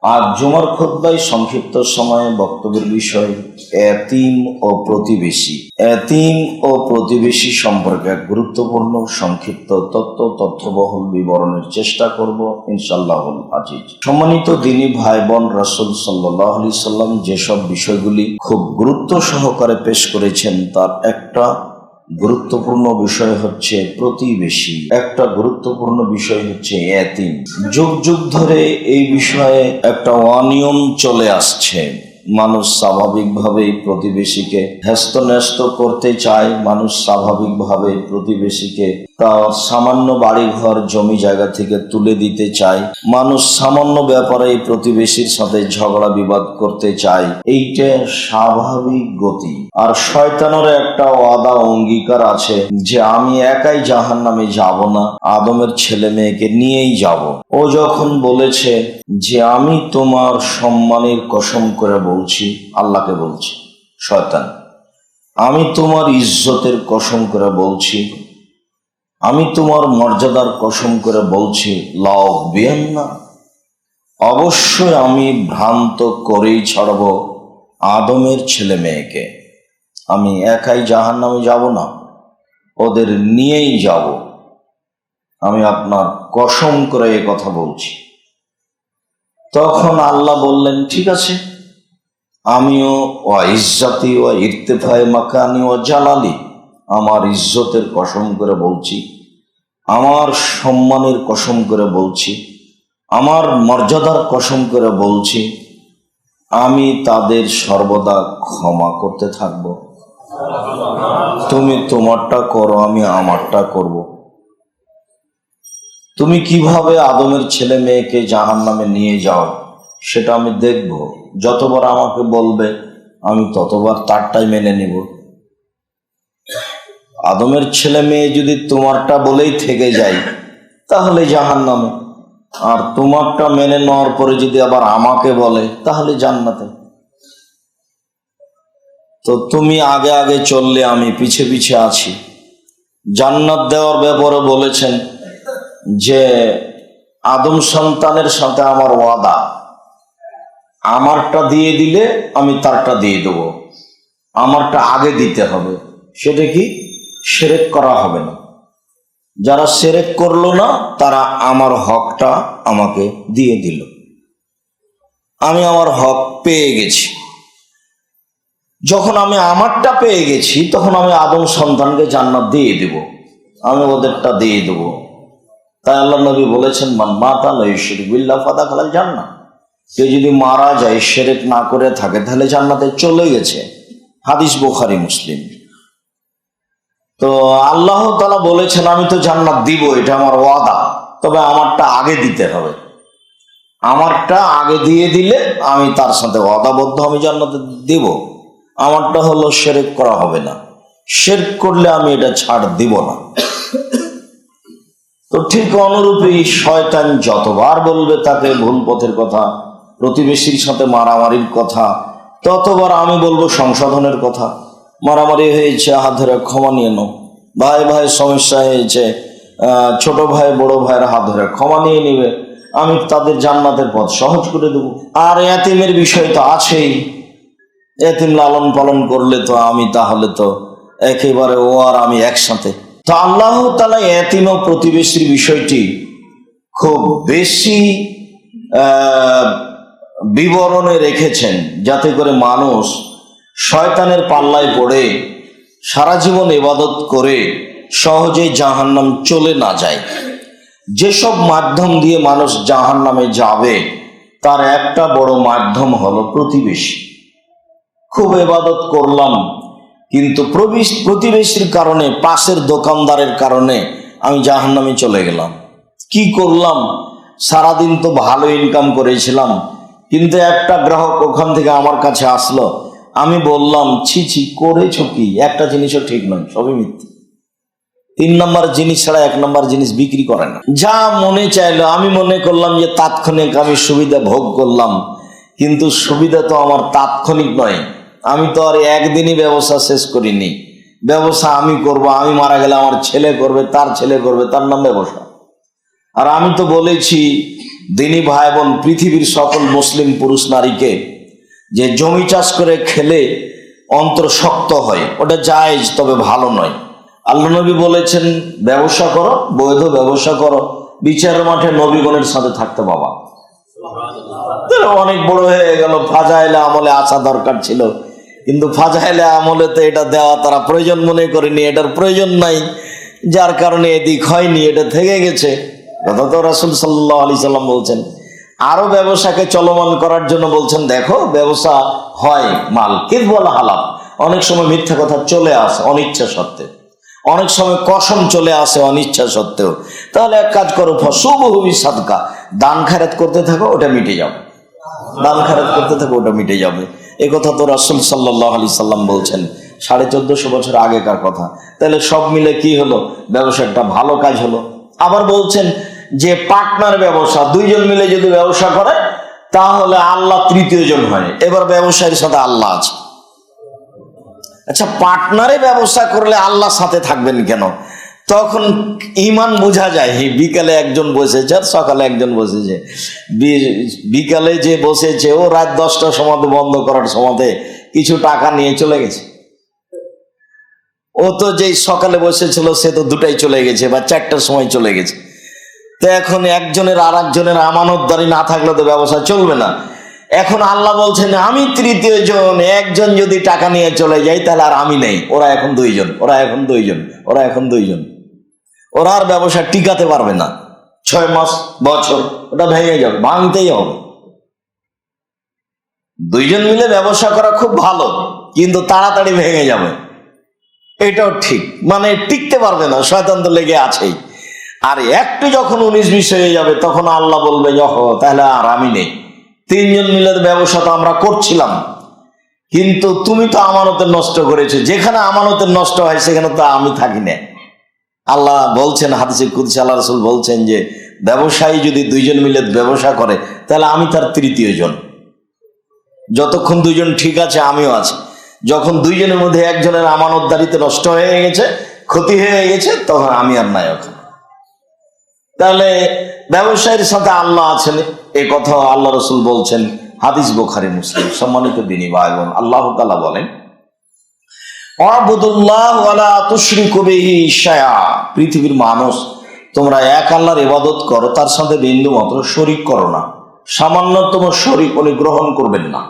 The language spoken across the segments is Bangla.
আজ জুমার খুতবায় সংক্ষিপ্ত সময়ে বক্তব্যের বিষয় এতিম ও প্রতিবেশী। এতিম ও প্রতিবেশী সম্পর্কে এক গুরুত্বপূর্ণ সংক্ষিপ্ত তথ্যবহুল বিবরণের চেষ্টা করব ইনশাআল্লাহুল আজিজ। সম্মানিত দ্বীনী ভাই বোন, রাসূল সাল্লাল্লাহু আলাইহি সাল্লাম যেসব বিষয়গুলি খুব গুরুত্ব সহকারে পেশ করেছেন তার একটা গুরুত্বপূর্ণ বিষয় হচ্ছে প্রতিবেশী, একটা গুরুত্বপূর্ণ বিষয় হচ্ছে এতিম। যুগ যুগ ধরে এই বিষয়ে একটা অনিয়ম চলে আসছে। মানুষ স্বাভাবিকভাবেই প্রতিবেশীকে হ্যস্ত করতে চায়। মানুষ স্বাভাবিকভাবে প্রতিবেশীকে তার সামান্য বাড়িঘর জমি জায়গা থেকে তুলে দিতে চায়। মানুষ সামান্য ব্যাপারে প্রতিবেশীর সাথে ঝগড়া বিবাদ করতে চায়। এইটা স্বাভাবিক গতি। আর শয়তানের একটা ওয়াদা অঙ্গীকার আছে যে আমি একাই জাহান্নামে যাব না, আদমের ছেলে মেয়েকে নিয়েই যাব। ও যখন বলেছে যে আমি তোমার সম্মানের কসম করে বলছি, আল্লাহকে বলছি, শয়তান, আমি তোমার ইজ্জতের কসম করে বলছি, আমি তোমার মর্যাদার কসম করে বলছি, লাউযবিয়ান্না, অবশ্যই আমি ভ্রান্ত করেই ছাড়ব আদমের ছেলে মেয়েকে। আমি একাই জাহান্নামে যাব না, ওদের নিয়েই যাব। আমি আপনার কসম করে এ কথা বলছি। তখন আল্লাহ বললেন, ঠিক আছে, আমিও ও ইজ্জতি ও ইরতিফায়ে মাকানি ও জালালি, আমার ইজ্জতের কসম করে বলছি, আমার সম্মানের কসম করে বলছি, আমার মর্যাদার কসম করে বলছি, আমি তাদের সর্বদা ক্ষমা করতে থাকব। তুমি তোমারটা করো, আমি আমারটা করব। তুমি কিভাবে আদমের ছেলে মেয়েকে জাহান্নামে নিয়ে যাও সেটা আমি দেখব। যতবার আমাকে বলবে আমি ততবার তারটাই মেনে নিব। আদমের ছেলে মেয়ে যদি তোমারটা বলেই থেকে যায় তাহলে জাহান্নামে, আর তোমারটা মেনে নেওয়ার পরে যদি আবার আমাকে বলে তাহলে জান্নাতে। তো তুমি আগে আগে চললে আমি পিছে পিছে আছি। জান্নাত দেওয়ার ব্যাপারে বলেছেন যে আদম সন্তানের সাথে আমার ওয়াদা, আমারটা দিয়ে দিলে আমি তারটা দিয়ে দেবো। আমারটা আগে দিতে হবে। সেটা কি? শিরক করা হবে না। যারা শিরক করলো না তারা আমার হকটা আমাকে দিয়ে দিল। আমি আমার হক পেয়ে গেছি। যখন আমি আমারটা পেয়ে গেছি তখন আমি আদম সন্তানকে জান্নাত দিয়ে দেব, আমি ওদেরটা দিয়ে দেব। তাই আল্লাহ নবী বলেছেন, মান মাতা লা ইউশরিকু বিল্লাহি ফাদাখালাল জান্নাহ। কেউ যদি মারা যায় শিরক না করে থাকে তাহলে জান্নাতে চলে গেছে। হাদিস বুখারী মুসলিম। তো আল্লাহ তাআলা বলেছেন আমি তো জান্নাত দিব, এটা আমার ওয়াদা, তবে আমারটা আগে দিতে হবে। আমারটা আগে দিয়ে দিলে আমি তার সাথে ওয়াদাবদ্ধ, আমি জান্নাতে দেব। আমারটা হলো শিরক করা হবে না। শিরক করলে আমি এটা ছাড় দিব না। তো ঠিক অনুরূপী শয়তান যতবার বলবে তাকে ভুল পথের কথা, প্রতিবেশীর সাথে মারামারির কথা, ততবার আমি বলবো সংশোধনের কথা। মারামারি হয়েছে, হাত ধরে ক্ষমা নিয়ে নাও। ভাই ভাই সমস্যা হয়েছে, ছোট ভাই বড় ভাইয়ের হাত ধরে ক্ষমা নিয়ে নিবে, আমি তাদের জান্নাতের পথ সহজ করে দেবো। আর এতিমের বিষয় তো আছেই। এতিম লালন পালন করলে তো আমি তাহলে তো একেবারে ও আর আমি একসাথে। তো আল্লাহ তাআলা এতিম ও প্রতিবেশীর বিষয়টি খুব বেশি বিবরণে রেখেছেন, যাতে করে মানুষ শয়তানের পাল্লায় পড়ে সারা জীবন ইবাদত করে সহজেই জাহান্নাম চলে না যায়। যেসব মাধ্যম দিয়ে মানুষ জাহান্নামে যাবে তার একটা বড় মাধ্যম হলো প্রতিবেশী। খুব ইবাদত করলাম কিন্তু প্রতিবেশীর কারণে, পাশের দোকানদারের কারণে আমি জাহান্নামে চলে গেলাম। কি করলাম? সারাদিন তো ভালো ইনকাম করেছিলাম, কিন্তু একটা গ্রাহক ওখান থেকে আমার কাছে আসলো, আমি বললাম ছি ছি করেছো কি? একটা জিনিসও ঠিক নয়, সবই মিথ্যে। 3 নম্বর জিনিস ছাড়া 1 নম্বর জিনিস বিক্রি করে না। যা মনে চাইলো, আমি মনে করলাম যে তাৎক্ষণিক আমি সুবিধা ভোগ করলাম, কিন্তু সুবিধা তো আমার তাৎক্ষণিক নয়। আমি তো আর একদিনই ব্যবসা শেষ করিনি। ব্যবসা আমি করব, আমি মারা গেলে আমার ছেলে করবে, তার ছেলে করবে, তার নাম ব্যবসা। আর আমি তো বলেছি দিনী ভাই বোন, পৃথিবীর সকল মুসলিম পুরুষ নারীকে যে জমি চাষ করে খেলে অন্তর শক্ত হয়, ওটা জায়েজ, তবে ভালো নয়। আল্লাহ নবী বলেছেন, ব্যবসা করো, বৈধ ব্যবসা করো, বিচারের মাঠে নবীগণের সাথে থাকতে বাবা। অনেক বড় হয়ে গেল, ফাজাইলে আমলে আসা দরকার ছিল, কিন্তু ফাজাইলে আমলে তো এটা দেওয়া তারা প্রয়োজন মনে করেনি, এটার প্রয়োজন নাই, যার কারণে এদিক হয়নি, এটা থেকে গেছে। কথা তো রাসূল সাল্লাল্লাহু আলাইহি সাল্লাম বলছেন। আরো ব্যবসাকে চলমান করার জন্য বলছেন, দেখো ব্যবসা হয় মাল কিসব ওয়াল হালাল, অনেক সময় মিথ্যা কথা চলে আসে অনিচ্ছা সত্ত্বেও, অনেক সময় কসম চলে আসে অনিচ্ছা সত্ত্বেও। তাহলে এক কাজ করো, ফসুবহুবি সাদকা, দান খায়রাত করতে থাকো, ওটা মিটে যাবে। দান খায়রাত করতে থাকো, ওটা মিটে যাবে। এই কথা তো রাসূল সাল্লাল্লাহু আলাইহি সাল্লাম বলছেন 1450 বছর আগেকার কথা। তাহলে সব মিলে কি হলো, ব্যবসা একটা ভালো কাজ হলো। আবার বলছেন যে পার্টনার ব্যবসা, দুইজন মিলে যদি ব্যবসা করে তাহলে আল্লাহ তৃতীয় জন হয়। এবার ব্যবসায়ীর সাথে আল্লাহ আছে। আচ্ছা, পার্টনারে ব্যবসা করলে আল্লাহ সাথে থাকবেন কেন? তখন ইমান বোঝা যায়। বিকালে একজন বসেছে আর সকালে একজন বসেছে। বিকালে যে বসেছে ও রাত 10টার সময় বন্ধ করার সময় কিছু টাকা নিয়ে চলে গেছে। ও তো যেই সকালে বসেছিল সে তো 2টায় চলে গেছে বা 4টার সময় চলে গেছে। তো এখন একজনের আর একজনের আমানতদারি না থাকলে তো ব্যবসা চলবে না। এখন আল্লাহ বলছেন, আমি তৃতীয় জন, একজন যদি টাকা নিয়ে চলে যায় তাহলে আর আমি নেই, ওরা এখন 2 জন, ওরা এখন 2 জন, ওরা এখন 2 জন। ওরা আর ব্যবসা টিকাতে পারবে না, 6 মাস বছর ওটা ভেঙে যাবে, ভাঙতেই হবে। 2 জন মিলে ব্যবসা করা খুব ভালো, কিন্তু তাড়াতাড়ি ভেঙে যাবে, এটাও ঠিক, মানে টিকতে পারবে না, শয়তান তো লেগে আছেই। আর একটু যখন 19-20 হয়ে যাবে তখন আল্লাহ বলবে, তাহলে আর আমি নেই। 3 জন মিলে ব্যবসা তো আমরা করছিলাম, কিন্তু তুমি তো আমানতের নষ্ট করেছো, যেখানে আমানতের নষ্ট হয় সেখানে তো আমি থাকি না। আল্লাহ বলছেন হাদিসে কুদসি, আল্লাহ রাসূল বলছেন যে ব্যবসায়ী যদি 2 জন মিলে ব্যবসা করে তাহলে আমি তার তৃতীয় জন। যতক্ষণ 2 জন ঠিক আছে আমিও আছি, যখন 2 জনের মধ্যে একজনের আমানতদারিতে নষ্ট হয়ে গেছে, ক্ষতি হয়ে গেছে, তখন আমি আর নাই ওখানে। তাহলে ব্যবসায়ীর সাথে আল্লাহ আছেন, এ কথা আল্লাহ রাসূল বলছেন, হাদিস বুখারী মুসলিম। সম্মানিত দিনী ভাই বোন, আল্লাহ তাআলা বলেন, আ'বুদুল্লাহ ওয়া লা তুশরিকু বিহি শাইআ, পৃথিবীর মানুষ তোমরা এক আল্লাহর ইবাদত করো, তার সাথে বিন্দু মাত্র শরীক করো না। সামান্যতম শরীক উনি গ্রহণ করবেন না,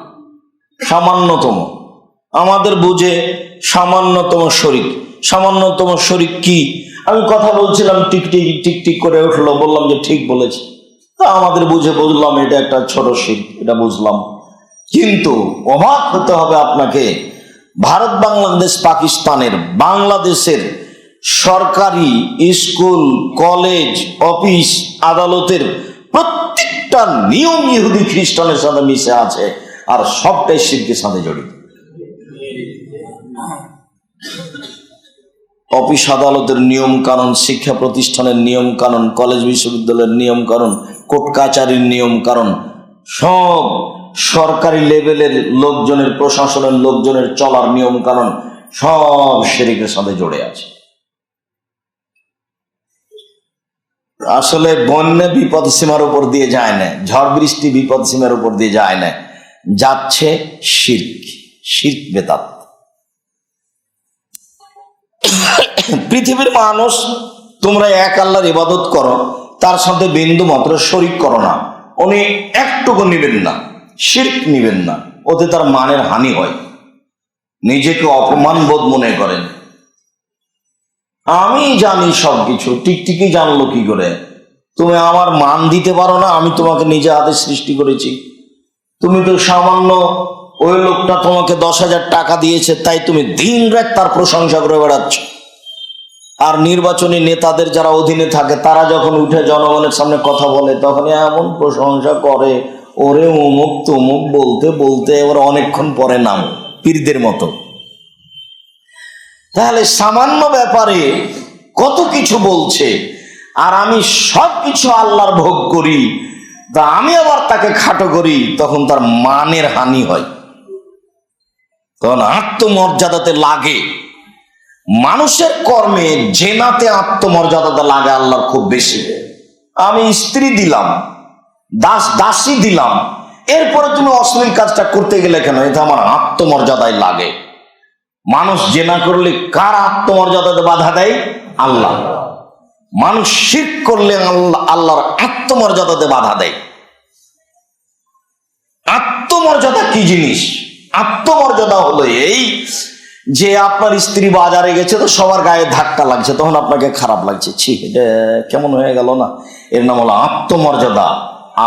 সামান্যতম। আমাদের বুঝে সামান্যতম শরীক, সামান্যতম শরীক কি? আমি কথা বলছিলাম, টিকটিক টিকটিক করে উঠলো, বললাম যে ঠিক বলেছি, তা আমাদের বুঝে বুঝলাম এটা একটা ছোট শিরক, এটা বুঝলাম। কিন্তু অবাক হতে হবে আপনাকে, ভারত, বাংলাদেশ, পাকিস্তানের, বাংলাদেশের সরকারি স্কুল, কলেজ, অফিস, আদালতের প্রত্যেকটা নিয়ম ইহুদি খ্রিস্টানের সাথে মিশে আছে, আর সবটাই শিরকের সাথে জড়িত। অফিস আদালতের নিয়ম কানুন, শিক্ষা প্রতিষ্ঠানের নিয়ম কানুন, কলেজ বিশ্ববিদ্যালয়ের নিয়ম কানুন, কোর্ট কাচারির নিয়ম কানুন, সব সরকারি লেভেলের লোকজনের, প্রশাসনের লোকজনের চলার নিয়ম কানুন সব শিরকের সাথে জড়ে আছে। আসলে বন্যা বিপদ সীমার উপর দিয়ে যায় না, ঝড় বৃষ্টি বিপদ সীমার উপর দিয়ে যায় না, যাচ্ছে শিরক, শিরক বেদাত। পৃথিবীর মানুষ তোমরা এক আল্লাহর ইবাদত করো, তার সাথে বিন্দু মাত্র শরীক করো না। উনি একটুকু নিবেন না, শিরক নিবেন না, ওতে তার মানের হানি হয়, নিজেকে অপমান বোধ মনে করেন। আমি জানি সবকিছু, টিকটিকি জানলো কি করে? তুমি আমার মান দিতে পারো না, আমি তোমাকে নিজে হাতে সৃষ্টি করেছি। তুমি তো সামান্য, ওই লোকটা তোমাকে 10,000 টাকা দিয়েছে তাই তুমি দিন রাত তার প্রশংসা করে বেড়াচ্ছ। আর নির্বাচনী নেতাদের যারা অধীনে থাকে তারা যখন উঠে জনগণের সামনে কথা বলে তখন এমন প্রশংসা করে, ওরে অমুক তমুক বলতে বলতে এবার অনেকক্ষণ পরে নাম পীরদের মতো। তাহলে সামান্য ব্যাপারে কত কিছু বলছে, আর আমি সব কিছু আল্লাহর ভোগ করি, তা আমি আবার তাকে খাটো করি, তখন তার মানের হানি হয়, তখন আত্মমর্যাদাতে লাগে। মানুষের কর্মে জেনাতে আত্মমর্যাদাতে লাগে আল্লাহর খুব বেশি। আমি স্ত্রী দিলাম, দাসী দিলাম, এরপরে তুমি অশ্লীল কাজটা করতে গেলে কেন? এটা আমার আত্মমর্যাদায় লাগে। মানুষ জেনা করলে কার আত্মমর্যাদাতে বাধা দেয়? আল্লাহ। মানুষ শিরক করলে আল্লাহর আত্মমর্যাদাতে বাধা দেয়। আত্মমর্যাদা কি জিনিস? আত্মমর্যাদা হলো এই যে আপনার স্ত্রী বাজারে গেছে, তো সবার গায়ে ধাক্কা লাগছে, তখন আপনাকে খারাপ লাগছে, ছি এটা কেমন হয়ে গেল না, এর নাম হলো আত্মমর্যাদা।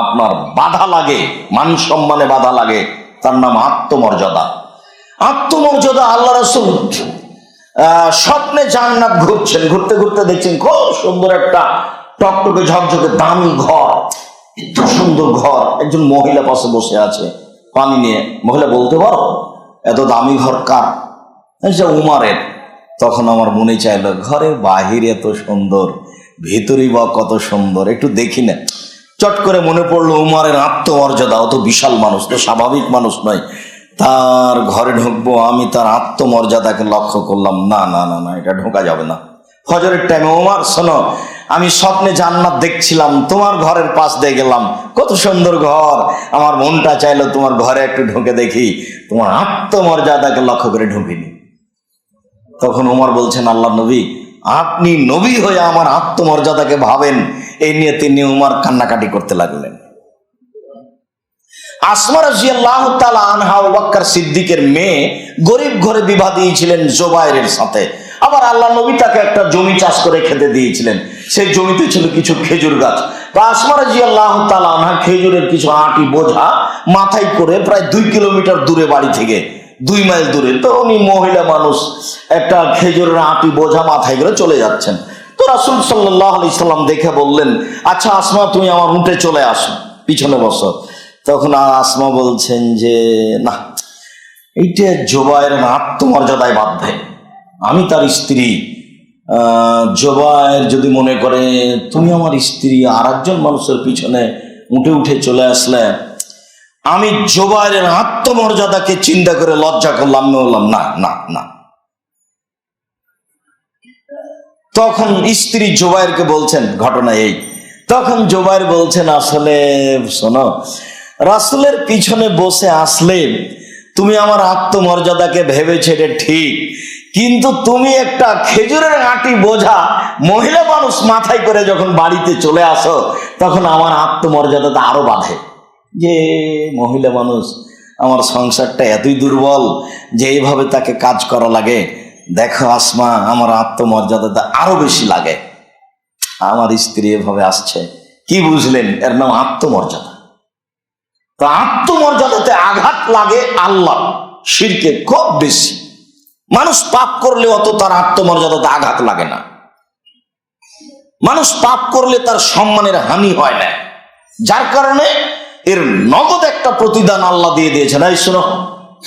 আপনার বাধা লাগে, মান সম্মানে বাধা লাগে, তার নাম আত্মমর্যাদা। আত্মমর্যাদা আল্লাহ রাসূল স্বপ্নে জান্নাত ঘুরছেন, ঘুরতে ঘুরতে দেখছেন খুব সুন্দর একটা টকটকে ঝকঝকে দামি ঘর, এত সুন্দর ঘর। একজন মহিলা পাশে বসে আছে পানি নিয়ে। মহিলা বলতে পারো এত দামি ঘর কার? উমারের। তখন আমার মনে চাইলো ঘরের বাহির এত সুন্দর, ভেতরেই বা কত সুন্দর, একটু দেখি না। চট করে মনে পড়লো উমারের আত্মমর্যাদা, অত বিশাল মানুষ তো, স্বাভাবিক মানুষ নয়, তার ঘরে ঢুকবো আমি, তার আত্মমর্যাদাকে লক্ষ্য করলাম, না না না না, এটা ঢোকা যাবে না। ফজরের টাইমে, ওমর শোনো, আমি স্বপ্নে জান্নাত দেখছিলাম, তোমার ঘরের পাশ দিয়ে গেলাম, কত সুন্দর ঘর, আমার মনটা চাইলো তোমার ঘরে একটু ঢুকে দেখি, তোমার আত্মমর্যাদাকে লক্ষ্য করে ঢুকিনি। তখন ওমর বলছেন, আল্লাহ নবী, আপনি নবী হয়ে আমার আত্মমর্যাদাকে ভাবেন, এই নিয়ে তিনি উমর কান্নাকাটি করতে লাগলেন। আসমা রাদিয়াল্লাহু তাআলা আনহা আবু বকর সিদ্দিকের মেয়ে, গরিব ঘরে বিবাহ দিয়েছিলেন জুবায়েরের সাথে। আবার আল্লাহ নবী তাকে একটা জমি চাষ করে খেতে দিয়েছিলেন, সেই জমিতে ছিল কিছু খেজুর গাছ। আসমা রাদিয়াল্লাহু তাআলা আনহা খেজুরের কিছু আটি বোঝা মাথায় করে প্রায় 2 কিলোমিটার দূরে, বাড়ি থেকে 2 মাইল দূরে, তো উনি মহিলা মানুষ, একটা খেজুরের আটি বোঝা মাথায় করে চলে যাচ্ছেন। তো রাসূল সাল্লাল্লাহু আলাইহি সাল্লাম দেখে বললেন, আচ্ছা আসমা, তুমি আমার উঠে চলে আসো, পিছনে বসো। তখন আসমা বলছেন যে না, এইটা জুবায়ের আত্মমর্যাদায় বাধবে, আমি তার স্ত্রী। জুবায়ের যদি মনে করে তুমি আমার স্ত্রী, আর একজন মানুষের পিছনে উঠে উঠে চলে আসলে, আমি জুবায়ের আত্মমর্যাদাকে চিন্তা করে লজ্জা করলাম, বললাম না না না। তখন স্ত্রী জুবায়েরকে বলছেন ঘটনা এই, তখন জুবায়ের বলছেন, আসলে শোনো, রাসূলের পিছনে বসে আসলে তুমি আমার আত্মমর্যাদাকে ভেবেছো, এটা ঠিক, কিন্তু তুমি একটা খেজুরের আটি বোঝা মহিলা মানুষ মাথায় করে যখন বাড়িতে চলে আসো, তখন আমার আত্মমর্যাদাটা আরো বাধে, যে মহিলা মানুষ, আমার সংসারটা এতই দুর্বল যে এইভাবে তাকে কাজ করা লাগে। দেখো আসমা, আমার আত্মমর্যাদাটা আরো বেশি লাগে, আমার স্ত্রী এভাবে আসছে। কি বুঝলেন? এর নাম আত্মমর্যাদা। তো আত্মমর্যাদাতে আঘাত লাগে আল্লাহ, শিরকে খুব বেশি। মানুষ পাপ করলে অত তার আত্মমর্যাদাতে আঘাত লাগে না, মানুষ পাপ করলে তার সম্মানের হানি হয় না, যার কারণে এর নগদ একটা প্রতিদান আল্লাহ দিয়ে দিয়েছেন। এই শোনো,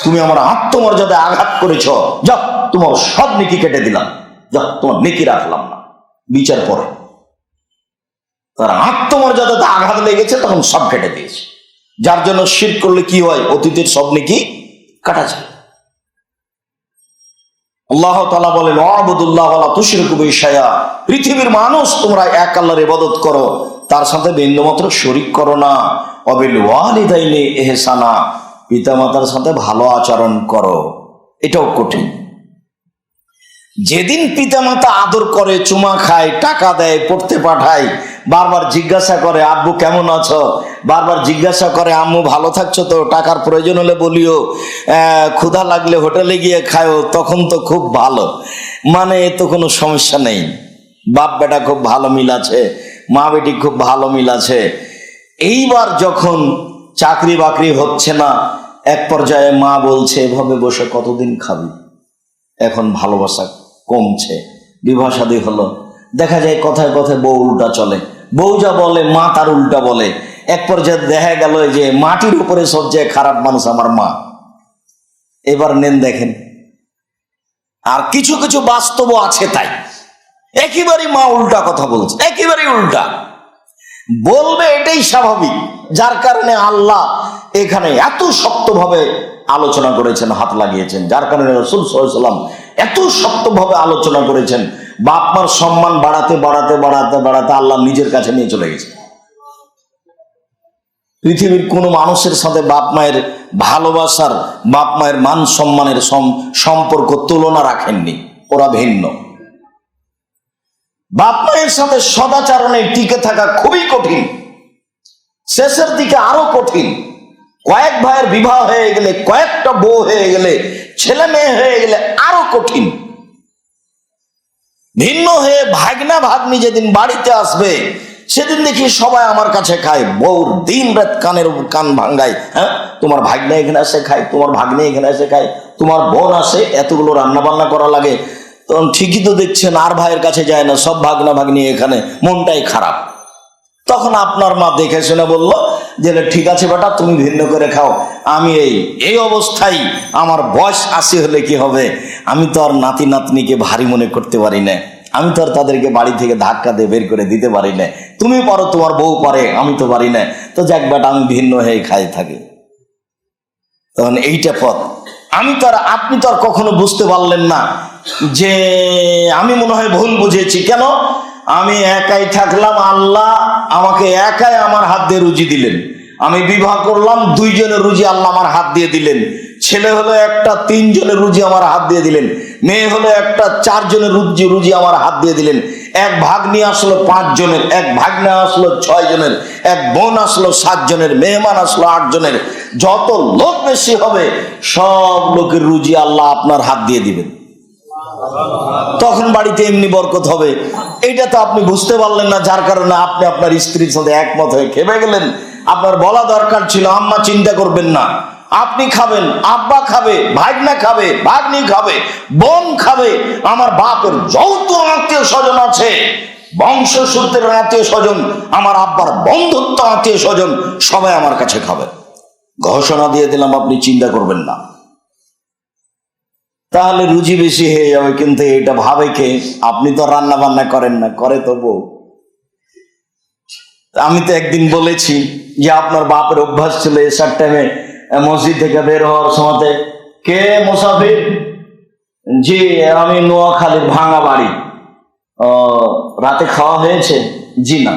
তুমি আমার আত্মমর্যাদায় আঘাত করেছ, যাও তোমার সব নেকি কেটে দিলাম, যাও তোমার নেকি রাখলাম না, বিচার পরে। তার আত্মমর্যাদাতে আঘাত লেগেছে, তখন সব কেটে দিয়েছে। যার জন্য শিরক করলে কি হয়? অতীতের সব নেকি কাটা যায়। আল্লাহ তাআলা বলেন, ওয়াবুদুল্লাহ ওয়ালা তুশরিকু বিহি শাইআ, পৃথিবীর মানুষ তোমরা এক আল্লাহর ইবাদত করো, তার সাথে বিন্দুমাত্র শরীক করো না। ওয়াবিল ওয়ালিদাইনি ইহসানা, পিতামাতার সাথে ভালো আচরণ করো। এটাও কঠিন। যেদিন পিতামাতা আদর করে, চুমা খায়, টাকা দেয়, পড়তে পাঠায়, বারবার জিজ্ঞাসা করে আব্বু কেমন আছো, বারবার জিজ্ঞাসা করে আম্মু ভালো থাকছো তো, টাকার প্রয়োজন হলে বলিও, ক্ষুধা লাগলে হোটেলে গিয়ে খায়ও, তখন তো খুব ভালো, মানে এ তো কোনো সমস্যা নেই, বাপ বেটা খুব ভালো মিল আছে, মা বেটি খুব ভালো মিল আছে। এইবার যখন চাকরি বাকরি হচ্ছে না, এক পর্যায়ে মা বলছে এভাবে বসে কতদিন খাবি, এখন ভালোবাসা কমছে, বিবাহ শাদী হলো, দেখা যায় কথায় কথায় বউ উল্টা চলে, বউ যা বলে মা তার উল্টা বলে। এক পর্যায়ে দেখা গেল যে মাটির উপরে সবচেয়ে খারাপ মানুষ আমার মা। এবার নেন দেখেন, আর কিছু কিছু বাস্তব আছে তাই, একেবারেই মা উল্টা কথা বলছে, একেবারেই উল্টা বলবে, এটাই স্বাভাবিক। যার কারণে আল্লাহ এখানে এত শক্তভাবে আলোচনা করেছেন, হাত লাগিয়েছেন, যার কারণে রাসূল সাল্লাল্লাহু আলাইহি ওয়াসাল্লাম এত শক্তভাবে আলোচনা করেছেন। বাপ মার সম্মান বাড়াতে বাড়াতে বাড়াতে বাড়াতে আল্লাহ নিজের কাছে নিয়ে চলে গেছে। পৃথিবীর কোনো মানুষের সাথে বাপ মায়ের ভালোবাসার, বাপ মায়ের মান সম্মানের সম্পর্ক তুলনা রাখেননি। ওরা ভিন্ন। বাপ মায়ের সাথে সদাচরণে টিকে থাকা খুবই কঠিন, শেষের দিকে আরো কঠিন। কয়েক ভাইয়ের বিবাহ হয়ে গেলে, কয়েকটা বউ হয়ে গেলে, ছেলে মেয়ে হয়ে গেলে আরো কঠিন। ভিন্ন হয়ে ভাগনা ভাগ্নি যেদিন বাড়িতে আসবে সেদিন দেখি সবাই আমার কাছে খায়, বউর দিন রাত কান ভাঙ্গায়। হ্যাঁ, তোমার ভাগ্নে এখানে এসে খায়, তোমার ভাগ্নে এখানে এসে খায়, তোমার বোন আসে, এতগুলো রান্না বান্না করা লাগে। তখন ঠিকই তো দেখছেন আর ভাইয়ের কাছে যায় না, সব ভাগনা ভাগ্নি এখানে, মনটাই খারাপ। তখন আপনার মা দেখে শুনে বলল যে ঠিক আছে বেটা, তুমি ভিন্ন করে খাও, আমি এই অবস্থায় আমার বয়স 80 হলে কি হবে, আমি তো আর নাতি নাতনিকে ভারী মনে করতে পারি না, আমি তো আর তাদেরকে বাড়ি থেকে ধাক্কা দিয়ে বের করে দিতে পারি না, তুমি পারো, তোমার বউ পারে, আমি তো পারি না, তো যাক বেটা আমি ভিন্ন হয়ে খাই থাকি। তখন এইটা পথ। আপনি তো আর কখনো বুঝতে পারলেন না যে আমি মনে হয় ভুল বুঝেছি। কেন? আমি একাই থাকলাম, আল্লাহ আমাকে একাই আমার হাত দিয়ে রুজি দিলেন। আমি বিবাহ করলাম, 2 জনের রুজি আল্লাহ আমার হাত দিয়ে দিলেন। ছেলে হলো একটা, 3 জনের রুজি আমার হাত দিয়ে দিলেন। মেয়ে হলো একটা, 4 জনের রুজি আমার হাত দিয়ে দিলেন। এক ভাগ্নি আসলো 5 জনের, এক ভাগ্নে আসলো 6 জনের, এক বোন আসলো 7 জনের, মেহমান আসলো 8 জনের। যত লোক বেশি হবে সব লোকের রুজি আল্লাহ আপনার হাত দিয়ে দিবেন। তখন বাড়িতে এমনি বরকত হবে। এইটা তো আপনি বুঝতে পারলেন না, যার কারণে আপনি আপনার স্ত্রীর সাথে একমত হয়ে খেপে গেলেন। আপনার বলা দরকার ছিল, আম্মা চিন্তা করবেন না, আপনি খাবেন, আব্বা খাবে, ভাগনা খাবে, ভাগ্নি খাবে, বোন খাবে, আমার বাপের যৌথ আত্মীয় স্বজন আছে, বংশসূত্রের আত্মীয় স্বজন, আমার আব্বার বন্ধুত্ব আত্মীয় স্বজন, সবাই আমার কাছে খাবে। ঘোষণা দিয়ে দিলাম, আপনি চিন্তা করবেন না। তাহলে রুচি বেশি হয়ে যাবে। কিন্তু এটা ভাবে কে? আপনি তো রান্না বান্না করেন না, করে তো বউ। আমি তো একদিন বলেছি যে আপনার বাপের অভ্যাস ছিল এসার টাইমে মসজিদ থেকে বের হওয়ার সময়, কে মুসাফির? জি আমি নোয়াখালীর ভাঙা বাড়ি। রাতে খাওয়া হয়েছে? জি না।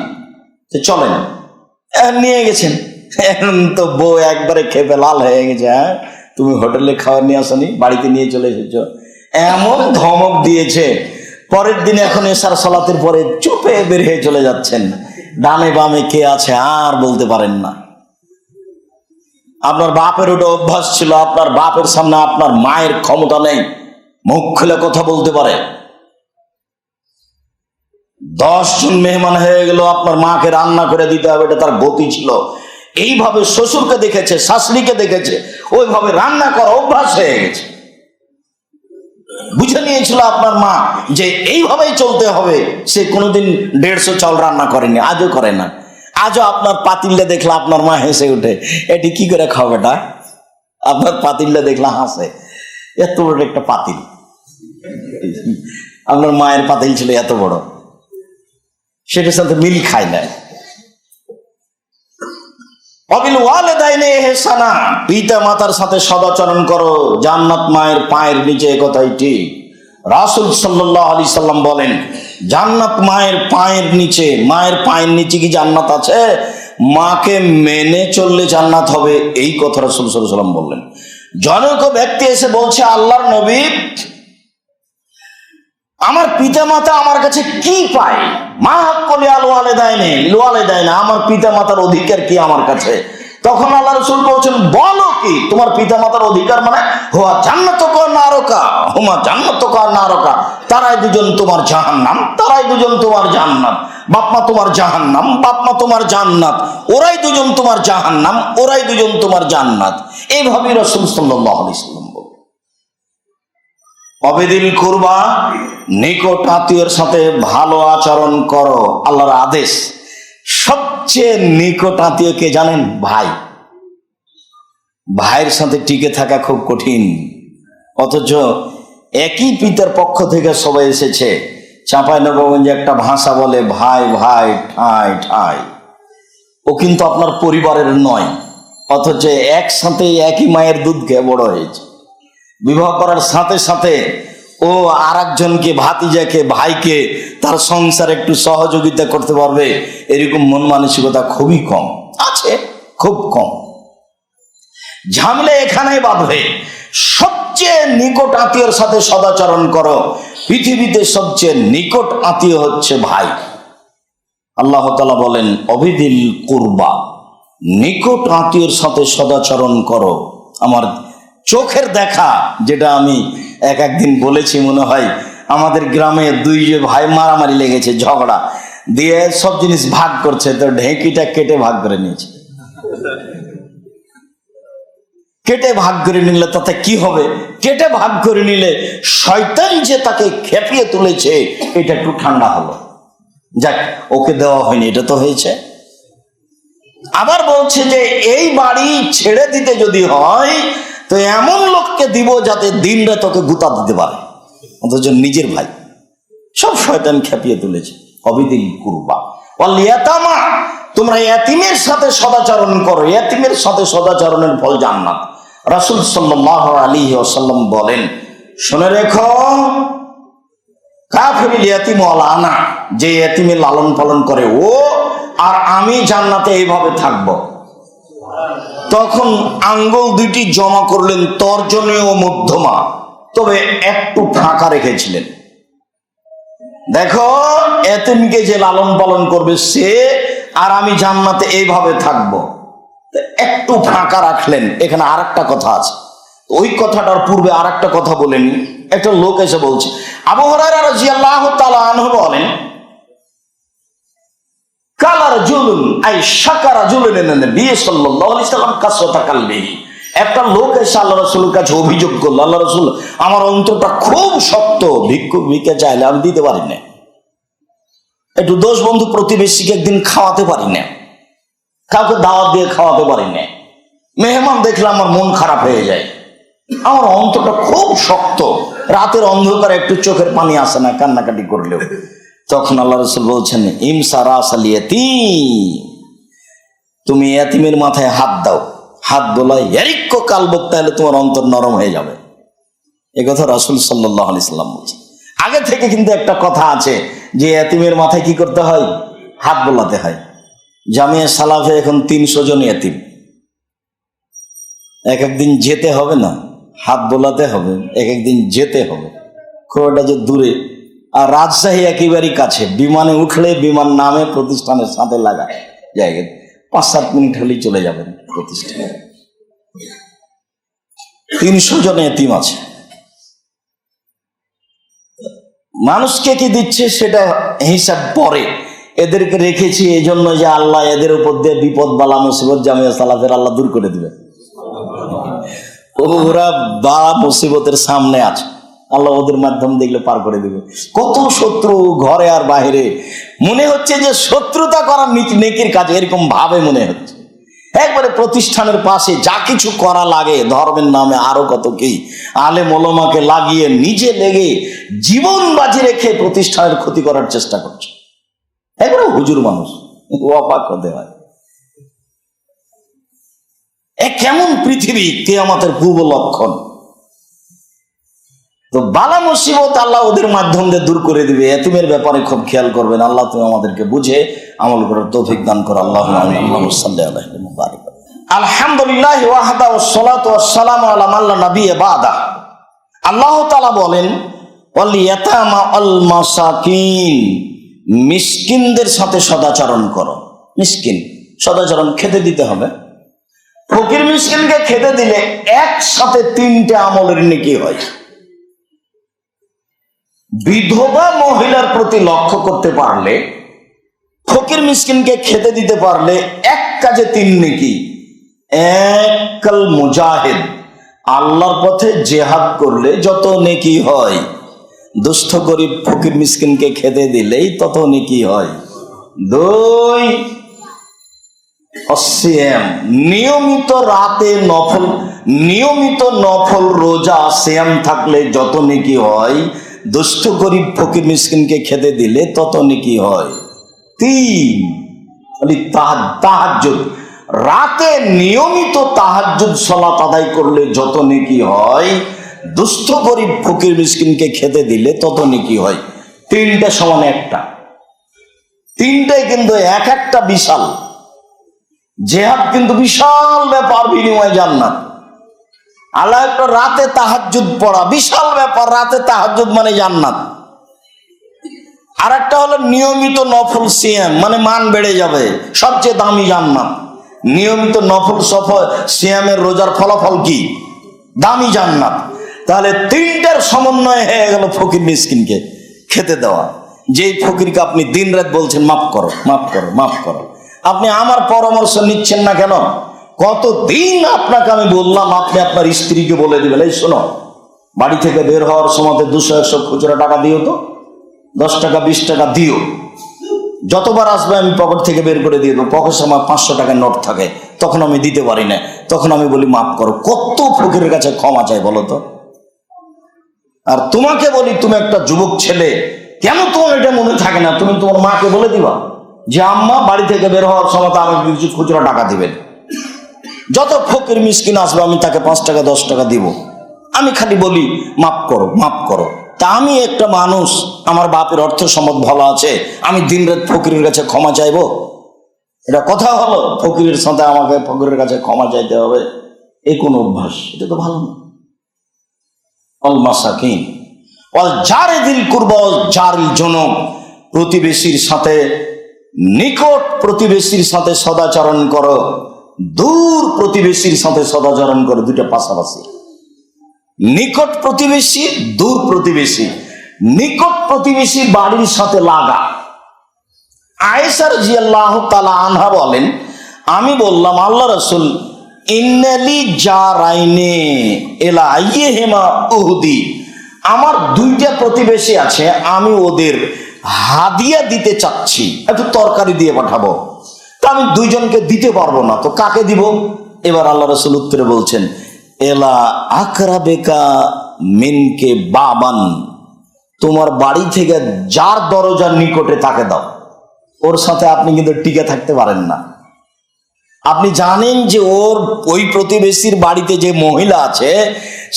চলেন, নিয়ে গেছেন। এখন তো বউ একবারে খেপে লাল হয়ে গেছে। হ্যাঁ, তুমি হোটেলে খাবার নিয়ে আসনি, বাড়িতে নিয়ে চলে এসেছো, এমন ধমক দিয়েছে। পরের দিন এখন এশার সালাতের পরে চুপে বের হয়ে চলে যাচ্ছেন। ডানে বামে কে আছে আর বলতে পারেন না। আপনার বাপের ওটা অভ্যাস ছিল, আপনার বাপের সামনে আপনার মায়ের ক্ষমতা নেই, মুখ খুলে কথা বলতে পারে। 10 জন মেহমান হয়ে গেল, আপনার মাকে রান্না করে দিতে হবে, এটা তার গতি ছিল। এইভাবে শ্বশুরকে দেখেছে, শাশুড়িকে দেখেছে, ওইভাবে রান্না করা অভ্যাস হয়ে গেছে। বুঝে নিয়েছিল আপনার মা যে এইভাবেই চলতে হবে। সে কোনোদিন 150 চাল রান্না করেনি, আজও করে না। আজও আপনার পাতিলটা দেখলে আপনার মা হেসে উঠে, এটি কি করে খাও বেটা? আপনার পাতিলটা দেখলে হাসে, এত বড় একটা পাতিল। আপনার মায়ের পাতিল ছিল এত বড়, সেটার সাথে মিল খায় না। পিতা মাতার সাথে সদাচরণ করো, জান্নাত মায়ের পায়ের নিচে। কথাই ঠিক। রাসূল সাল্লাল্লাহু আলাইহি সাল্লাম বলেন, জান্নাত মায়ের পায়ের নিচে। মায়ের পায়ের নিচে কি জান্নাত আছে? মাকে মেনে চললে জান্নাত হবে, এই কথা রাসূল সাল্লাল্লাহু আলাইহি সাল্লাম বললেন। জনৈক ব্যক্তি এসে বলছে, আল্লাহর নবী, আমার পিতা মাতা আমার কাছে কি পায়? মা হাক্কুল ওয়ালিদাইনি, আমার পিতা মাতার অধিকার কি আমার কাছে? তখন আল্লাহ রাসূল বলছেন, বলো কি তোমার পিতা মাতার অধিকার? মানে হুয়া জান্নাতুকা নারকা, হুমা জান্নাতুকা নারকা, তারাই দুজন তোমার জাহান্নাম, তারাই দুজন তোমার জান্নাত। বাপমা তোমার জাহান্নাম, বাপমা তোমার জান্নাত, ওরাই দুজন তোমার জাহান্নাম, ওরাই দুজন তোমার জান্নাত। এইভাবেই রাসূল সাল্লাল্লাহু আলাইহি সাল্লাম বলেন। অবেদিল কুরবা, নিকট আত্মীয়ের সাথে ভালো আচরণ করো, আল্লাহর আদেশ। সবচেয়ে নিকট আত্মীয় কে জানেন? ভাই। ভাইয়ের সাথে টিকে থাকা খুব কঠিন। অথচ একই পিতার পক্ষ থেকে সবাই এসেছে। চাঁপাইনবাবগঞ্জে একটা ভাষা বলে, ভাই ভাই ঠাই ঠাই। ও কিন্তু আপনার পরিবারের নয়, অথচ একসাথে একই মায়ের দুধ খেয়ে বড় হয়েছে। বিবাহ করার সাথে সাথে ও আর একজনকে, ভাতিজাকে, ভাইকে তার সংসার একটু সহযোগিতা করতে পারবে, এরকম মন মানসিকতা খুবই কম আছে। খুব কম। ঝামেলা এখানেই বাঁধবে, সবচেয়ে নিকট আত্মীয়ের সাথে সদাচরণ করো। পৃথিবীতে সবচেয়ে নিকট আত্মীয় হচ্ছে ভাই। আল্লাহ তাআলা বলেন অবিদিল কুরবা, নিকট আত্মীয়ের সাথে সদাচরণ করো। আমার চোখের দেখা, যেটা আমি একদিন বলেছি মনে হয়, আমাদের গ্রামে দুই যে ভাই মারামারি লেগেছে, ঝগড়া দিয়ে সব জিনিস ভাগ করছে, তো ঢেঁকিটা কেটে ভাগ করে নিয়েছে। কেটে ভাগ করে নিলে তাতে কি হবে? কেটে ভাগ করে নিলে শয়তান যে তাকে খেপিয়ে তুলেছে এটা একটু ঠান্ডা হলো, যাক ওকে দেওয়া হয়নি, এটা তো হয়েছে। আবার বলছে যে এই বাড়ি ছেড়ে দিতে যদি হয় তো এমন লোককে দিব যাতে দিন রাত তোকে গুতা দিতে পারে, অথচ নিজের ভাই। সব শয়তান খেপিয়ে তুলেছে। অবিদিল কুরবা ওয়াল ইয়াতামা, তোমরা ইয়াতিমের সাথে সদাচরণ করো। ইয়াতিমের সাথে সদাচরণের ফল জান্নাত। রাসূল সাল্লাল্লাহু আলাইহি ওয়াসাল্লাম বলেন, শুনে রেখো, কাফিরুল ইয়াতিম ওয়াল আনা, যে ইয়াতিমের লালন পালন করে ও আর আমি জান্নাতে এইভাবে থাকবো। তখন আঙ্গুল দুইটি জমা করলেন, তর্জনী ও মধ্যমা, তবে একটু ফাঁকা রেখেছিলেন। দেখো, এতিমকে যে লালন পালন করবে সে আর আমি জান্নাতে এইভাবে থাকবো, একটু ফাঁকা রাখলেন। এখানে আর একটা কথা আছে, ওই কথাটার পূর্বে আর একটা কথা বলেনি। একটা লোক এসে বলছে, আবু হুরায়রা রাদিয়াল্লাহু তাআলা আনহু বলেন, কালা রাজুলুন আই শাকা রাজুলুন নবী সাল্লাল্লাহু আলাইহি ওয়াসাল্লাম কাসরাতা কালবিহি। একটা লোক এসে আল্লাহ রাসূলের কাছে অভিযোগ করলো, আল্লাহ রাসূল আমার অন্তরটা খুব শক্ত, ভিক্ষুক ভিক্ষা চাইলে আমি দিতে পারি না, একটু দোষ বন্ধু প্রতিবেশীকে একদিন খাওয়াতে পারি না, কাউকে দাওয়াত দিয়ে খাওয়াতে পারি না, মেহমান দেখলে আমার মন খারাপ হয়ে যায়, আমার অন্তরটা খুব শক্ত, রাতের অন্ধকারে একটু চোখের পানি আসে না কান্নাকাটি করলেও। তখন আল্লাহ রাসূল বলছেন, ইমসা রাসাল ইয়াতীম, তুমি ইয়াতীমের মাথায় হাত দাও, হাত দোলাই ইয়ারিক্য কালবক, তাহলে তোমার অন্তর নরম হয়ে যাবে। এ কথা রাসূল সাল্লাল্লাহু আলাইহি সাল্লাম বলছেন। আগে থেকে কিন্তু একটা কথা আছে যে ইয়াতীমের মাথায় কি করতে হয়? হাত বোলাতে হয়। জামিয়া সালাফে এখন 300 জন ইয়াতীম, এক একদিন যেতে হবে না, হাত বোলাতে হবে, এক একদিন যেতে হবে। খুব একটা যে দূরে, আর রাজশাহী একেবারেই কাছে, বিমানে উঠলে বিমান নামে প্রতিষ্ঠানের সাথে লাগায় জায়গা, 5-7 মিনিট হলেই চলে যাবেন প্রতিষ্ঠানে। 300 জন এতিম আছে। মানুষকে কি দিচ্ছে সেটা হিসাব পরে, এদেরকে রেখেছি এই জন্য যে আল্লাহ এদের উপর দিয়ে বিপদ বালা মুসিবত জামিয়া সালাফের আল্লাহ দূর করে দিবে। ওরা বালা মুসিবতের সামনে আছে, আল্লাহ ওদের মাধ্যম দেখলে পার করে দিবে। কত শত্রু ঘরে আর বাহিরে, মনে হচ্ছে যে শত্রুতা করা নেকির কাজ, এরকম ভাবে মনে হচ্ছে। একবারে প্রতিষ্ঠানের পাশে যা কিছু করা লাগে ধর্মের নামে, আরো কত কি আলেম ওলামাকে লাগিয়ে নিজে লেগে জীবন বাজি রেখে প্রতিষ্ঠানের ক্ষতি করার চেষ্টা করছে। একবারে হুজুর মানুষ, অবাক হতে হয়। কেমন পৃথিবী, কিয়ামতের পূর্ব লক্ষণ। তো বালা মুসিবত আল্লাহ ওদের মাধ্যম দিয়ে দূর করে দিবে। এতিমের ব্যাপারে খুব খেয়াল করবেন। আল্লাহ তুমি আমাদেরকে বুঝে আমল করার তৌফিক দান করো। আল্লাহুম্মা আমিন। আলহামদুলিল্লাহ ওয়াহদা ওয়াসসালাতু ওয়াসসালামু আলা মান লা নাবিয়্যা বাদা। আল্লাহ তাআলা বলেন, ওয়াল ইয়াতামা ওয়াল মাসাকিন, মিসকিনদের সাথে সদাচরণ করো। মিসকিন সদাচরণ, খেতে দিতে হবে। ফকির মিসকিনকে খেতে দিলে একসাথে 3টে আমলের নেকি হয়। বিধবা মহিলার প্রতি লক্ষ্য করতে পারলে, ফকির মিসকিনকে খেতে দিতে পারলে এক কাজে 3 নেকি। এক কাল মুজাহিদ, আল্লাহর পথে জেহাদ করলে যত নেকি হয়, দুস্থ গরিব ফকির মিসকিনকে খেতে দিলেই তত নেকি হয়। 2 অসিয়াম, নিয়মিত রাতে নফল, নিয়মিত নফল রোজা সিয়াম থাকলে যত নেকি হয়, দুস্থ গরিব ফকির মিসকিনকে খেতে দিলে তত নেকি হয়। 3 তাহাজ্জুদ, রাতে নিয়মিত তাহাজ্জুদ সালাত আদায় করলে যত নেকি হয়, দুস্থ গরিব ফকির মিসকিনকে খেতে দিলে তত নেকি হয়। 3টে সমান একটা, 3টাই কিন্তু এক একটা বিশাল। জেহাদ কিন্তু বিশাল ব্যাপার, বিনিময় জান্নাত। আল্লাহ একটা রাতে তাহাজ্জুদ পড়া বিশাল ব্যাপার, রাতে তাহাজ্জুদ মানে জান্নাত। আর একটা হলো নিয়মিত নফল সিয়াম, মানে মান বেড়ে যাবে, সবচেয়ে দামি জান্নাত। নিয়মিত নফল সিয়ামের রোজার ফলাফল কি? দামি জান্নাত। তাহলে তিনটার সমন্বয় হয়ে গেল ফকির মিসকিনকে খেতে দেওয়া। যেই ফকিরকে আপনি দিন রাত বলছেন মাফ করো, মাফ করো, মাফ করো, আপনি আমার পরামর্শ নিচ্ছেন না কেন? কতদিন আপনাকে আমি বললাম, আপনি আপনার স্ত্রীকে বলে দিবেন, এই শোনো, বাড়ি থেকে বের হওয়ার সময় 200-100 খুচরা টাকা দিও, তো 10 টাকা 20 টাকা দিও, যতবার আসবে আমি পকেট থেকে বের করে দিয়ে দেবো। পকেটে আমার 500 টাকার নোট থাকে, তখন আমি দিতে পারি না, তখন আমি বলি মাফ করো। কত ফকিরের কাছে ক্ষমা চাই বলো তো? আর তোমাকে বলি, তুমি একটা যুবক ছেলে, কেন তোমার এটা মনে থাকে না? তুমি তোমার মাকে বলে দিবা যে আম্মা বাড়ি থেকে বের হওয়ার সময় আমাকে কিছু খুচরা টাকা দিবেন। যত ফকির মিসকিন আসবে আমি তাকে 5 টাকা 10 টাকা দিব। আমি খালি বলি মাফ করো, মাফ করো। তা আমি একটা মানুষ, আমার বাপের অর্থ সম্পদ ভালো আছে, আমি দিন রাত ফকিরের কাছে ক্ষমা চাইবো? এটা কথা হলো? ফকিরের সাথে আমাকে ফকিরের কাছে ক্ষমা চাইতে হবে, এই কোন অভ্যাস? এটা তো ভালো না। অল মাসাকিন অল জারে দিল কুরবা অল জারিল জনব, প্রতিবেশীর সাথে, নিকট প্রতিবেশীর সাথে সদাচরণ করো, দূর প্রতিবেশীর সাথে সদাচরণ করো। দুইটা পাশাপাশি, নিকট প্রতিবেশী, দূর প্রতিবেশী। নিকট প্রতিবেশী বাড়ির সাথে লাগা। আয়েশা রাদিয়াল্লাহু তাআলা আনহা বলেন, আমি বললাম আল্লাহ রাসূল, ইন্নালি জারাইনে এলা আইয়িহিমা উহুদি, আমার 2টা প্রতিবেশী আছে, আমি ওদের হাদিয়া দিতে চাচ্ছি, একটু তরকারি দিয়ে পাঠাবো। তা আমি 2 জনকে দিতে পারবো না, তো কাকে দিব? এবার আল্লাহ রাসূল উত্তরে বলছেন, এলা আকরাবেকা মিনকে বাবান, তোমার বাড়ি থেকে যার দরজার নিকটে তাকে দাও। ওর সাথে আপনি কিন্তু টিকে থাকতে পারেন না। আপনি জানেন যে ওর ওই প্রতিবেশীর বাড়িতে যে মহিলা আছে,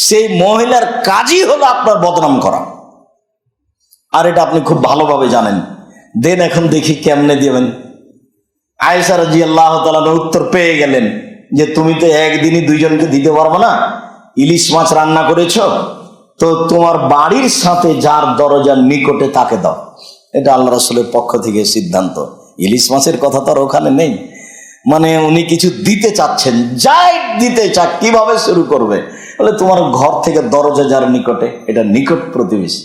সেই মহিলার কাজই হলো আপনার বদনাম করা, আর এটা আপনি খুব ভালোভাবে জানেন। দেন এখন দেখি কেমনে দিবেন। আয়েশা রাদিয়াল্লাহু তাআলা উত্তর পেয়ে গেলেন যে তুমি তো একদিনই 2 জনকে দিতে পারবে না, ইলিশ মাছ রান্না করেছো, তো তোমার বাড়ির সাথে যার দরজার নিকটে তাকে দাও। এটা আল্লাহ রাসূলের পক্ষ থেকে সিদ্ধান্ত। ইলিশ মাছের কথা তো আর ওখানে নেই, মানে উনি কিছু দিতে চাচ্ছেন, যাই দিতে চাক, কিভাবে শুরু করবে? বলে তোমার ঘর থেকে দরজা যার নিকটে, এটা নিকট প্রতিবেশী।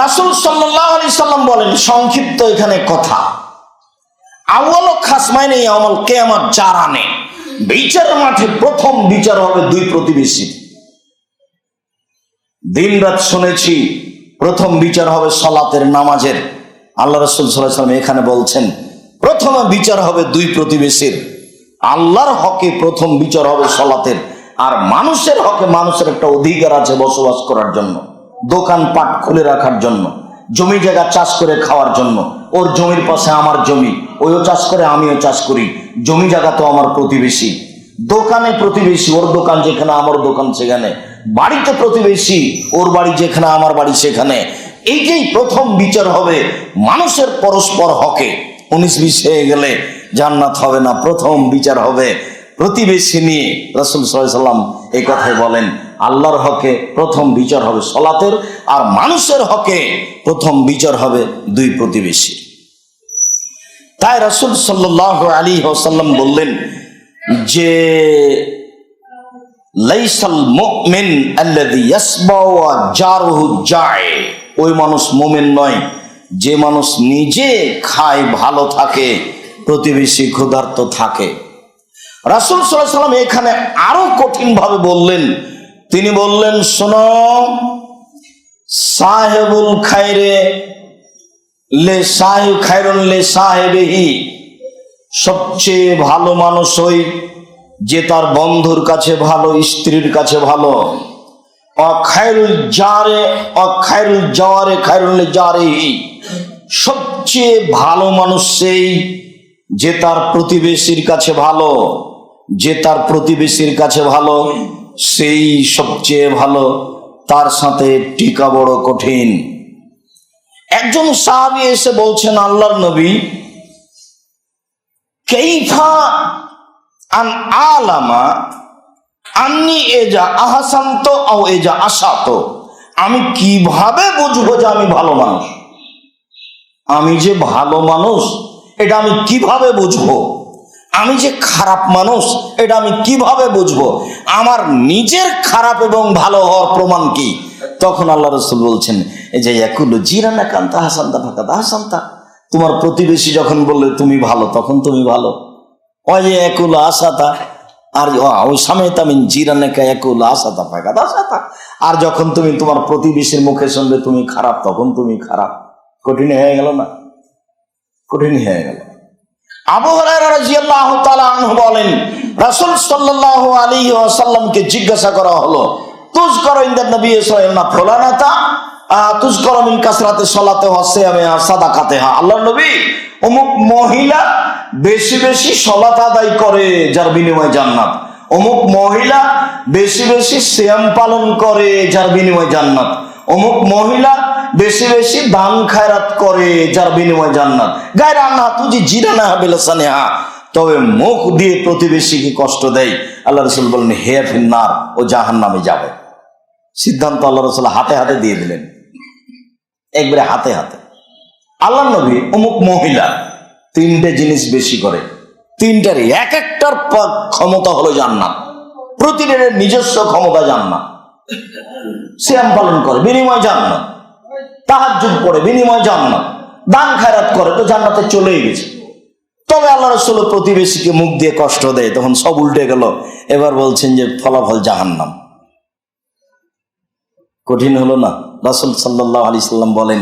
রাসূল সাল্লাল্লাহু আলাইহি সাল্লাম বলেন, সংক্ষিপ্ত এখানে কথা, আউয়াল খাসমাইনে ইয়াউমুল কিয়ামাত জারানে, বিচার মাঠে প্রথম বিচার হবে 2 প্রতিবেশী। দিনরাত শুনেছি প্রথম বিচার হবে সালাতের, নামাজের। আল্লাহ রাসূল সাল্লাল্লাহু আলাইহি সাল্লাম এখানে বলছেন প্রথমে বিচার হবে 2 প্রতিবেশীর। আল্লাহর হকে প্রথম বিচার হবে সালাতের, আর মানুষের হকে, মানুষের একটা অধিকার আছে বসবাস করার জন্য, দোকানপাট খুলে রাখার জন্য, জমি জায়গা চাষ করে খাওয়ার জন্য। ওর জমির পাশে আমার জমি, ওইও চাষ করে আমিও চাষ করি, জমি জায়গা তো আমার প্রতিবেশী। দোকানে প্রতিবেশী, ওর দোকান যেখানে আমার দোকান সেখানে। বাড়িতে প্রতিবেশী, ওর বাড়ি যেখানে আমার বাড়ি সেখানে। এই যে প্রথম বিচার হবে মানুষের পরস্পর হকে। 19-20 হয়ে গেলে জান্নাত হবে না, প্রথম বিচার হবে প্রতিবেশী নিয়ে। রাসূল সাল্লাল্লাহু আলাইহি সাল্লাম এই কথাই বলেন, আল্লাহর হকে প্রথম বিচার হবে সালাতের, আর মানুষের হকে প্রথম বিচার হবে 2 প্রতিবেশী। তাই রাসূল সাল্লাল্লাহু আলাইহি ওয়াসাল্লাম বললেন যে লাইসাল মুমিন আল্লাযী ইয়াসবাউ ওয়া জারুহু জায়, ওই মানুষ মুমিন নয় যে মানুষ নিজে খায় ভালো থাকে, প্রতিবেশী ক্ষুধার্ত থাকে। রাসূল সাল্লাল্লাহু আলাইহি ওয়াসাল্লাম এখানে আরো কঠিন ভাবে বললেন, তিনি বললেন, শোনো, সাহেবুল খায়রে লে সাহেব খায়রুন লে সাহেবিহি, সবচেয়ে ভালো মানুষ ওই যে তার বন্ধুর কাছে ভালো, স্ত্রীর কাছে ভালো। অখায়রুল জারে অখায়রুল জাওয়ারে খায়রুল লে জারিহি, সবচেয়ে ভালো মানুষ সেই যে তার প্রতিবেশীর কাছে ভালো, যে তার প্রতিবেশীর কাছে ভালো সেই সবচেয়ে ভালো, তার সাথে টিকা বড় কঠিন। একজন সাহাবী এসে বলছেন, আল্লাহর নবী, কাইফা আন আলামা আন্নি এজা আহসান্ত আও এজা আসাত, আমি কিভাবে বুঝবো যে আমি ভালো মানুষ? আমি যে ভালো মানুষ এটা আমি কিভাবে বুঝবো? আমি যে খারাপ মানুষ এটা আমি কিভাবে বুঝবো? আমার নিজের খারাপ এবং ভালো হওয়ার প্রমাণ কি? তখন আল্লাহ রাসূল বলছেন এই যে ইয়াকুলু জিরানা কান্তা হাসান্তা ফাকাদ হাসান্তা, তোমার প্রতিবেশী যখন বললে তুমি ভালো তখন তুমি ভালো। ওই যে ইয়াকুলু আসাতা, আর ওই সামেতা মিন জিরানাকা ইয়াকুলু আসাতা ফাকাদ আসাতা, আর যখন তুমি তোমার প্রতিবেশীর মুখে শুনবে তুমি খারাপ তখন তুমি খারাপ। কঠিন হয়ে গেল না? কঠিন হয়ে গেল। আবু হুরায়রা রাদিয়াল্লাহু তাআলা আনহু বলেন, রাসূল সাল্লাল্লাহু আলাইহি ওয়াসাল্লামকে জিজ্ঞাসা করা হলো, তুযকারু ইনদান নবী সাল্লাল্লাহু আলাইহি ফুলানাতা তুযকারু মিন কাসরাতি সালাতি ওয়া সিয়ামি ওয়া সাদাকাতিহা, আল্লাহর নবী অমুক মহিলা বেশি বেশি সালাত আদায় করে যার বিনিময়ে জান্নাত, অমুক মহিলা বেশি বেশি সিয়াম পালন করে যার বিনিময়ে জান্নাত, অমুক মহিলা বেশি বেশি দান খায়রাত করে যার বিনিময়ে জান্নাত। গায়রা আন্নাহা তুজি জিরানাহা বিলিসানিহা, তবে মুখ দিয়ে প্রতিবেশীকে কষ্ট দেয়, আল্লাহ রাসূল বলেন হে ফিন্নার, ও জাহান্নামে যাবে। সিদ্ধান্ত আল্লাহ রাসূল হাতে হাতে দিয়ে দিলেন, একবারে হাতে হাতে। আল্লাহ নবী অমুক মহিলা তিনটে জিনিস বেশি করে, তিনটার এক একটার ক্ষমতা হলো জান্নাত, প্রতিদিনের নিজস্ব ক্ষমতা জান্নাত। সিয়াম পালন করে বিনিময় জান্নাত, তাহাজ্জুদ পড়ে বিনিময় জান্নাত, দান খায়রাত করে তো জান্নাতে চলেই গেছে। তবে আল্লাহ রাসূল প্রতিবেশীকে মুখ দিয়ে কষ্ট দেয়, তখন সব উল্টে গেল। এবার বলছেন যে ফলাফল জাহান্নাম। কঠিন হলো না? রাসূল সাল্লাল্লাহু আলাইহি সাল্লাম বলেন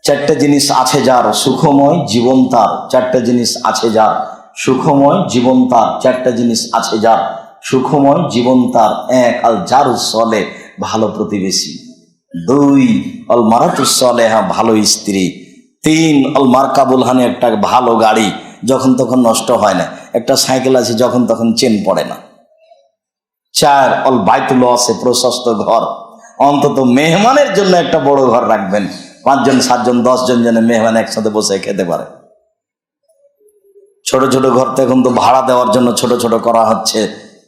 চারটা জিনিস আছে যার সুখময় জীবন তার, চারটা জিনিস আছে যার সুখময় জীবন তার, চারটা জিনিস আছে যার সুখময় জীবন তার। এক, আল জারুস সালেহ, ভালো প্রতিবেশী। দুই, আল মারাতুস সালেহা, ভালো স্ত্রী। তিন, আল মারকাবুল হানি, একটা ভালো গাড়ি, যখন তখন নষ্ট হয় না, একটা সাইকেল আছে যখন তখন চেন পড়ে না। চার, আল বাইতুল ওয়াসি, প্রশস্ত ঘর, অন্তত মেহমানের জন্য একটা বড় ঘর রাখবেন, 5 জন 7 জন 10 জন যেন মেহমান একসাথে বসে খেতে পারে। ছোট ছোট ঘর তো এখন তো ভাড়া দেওয়ার জন্য ছোট ছোট করা হচ্ছে,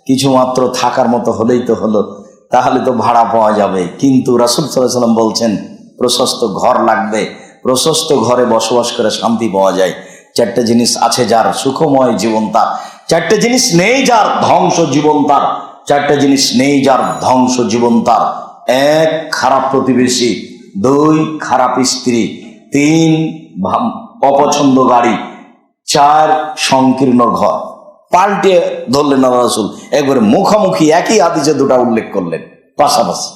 কিছু মাত্র থাকার মতো হলেই তো হলো, তাহলে তো ভাড়া পাওয়া যাবে। কিন্তু রাসূল সাল্লাল্লাহু আলাইহি সাল্লাম বলছেন প্রশস্ত ঘর লাগবে, প্রশস্ত ঘরে বসবাস করে শান্তি পাওয়া যায়। চারটে জিনিস আছে যার সুখময় জীবন তার, চারটে জিনিস নেই যার ধ্বংস জীবন তার, চারটে জিনিস নেই যার ধ্বংস জীবন তার। এক, খারাপ প্রতিবেশী। দুই, খারাপ স্ত্রী। তিন, অপছন্দ গাড়ি। চার, সংকীর্ণ ঘর। পাল্টে ধরলেন আল্লাহ রাসূল, একবারে মুখামুখি একই হাদিসে দুটা উল্লেখ করলেন পাশাপাশি।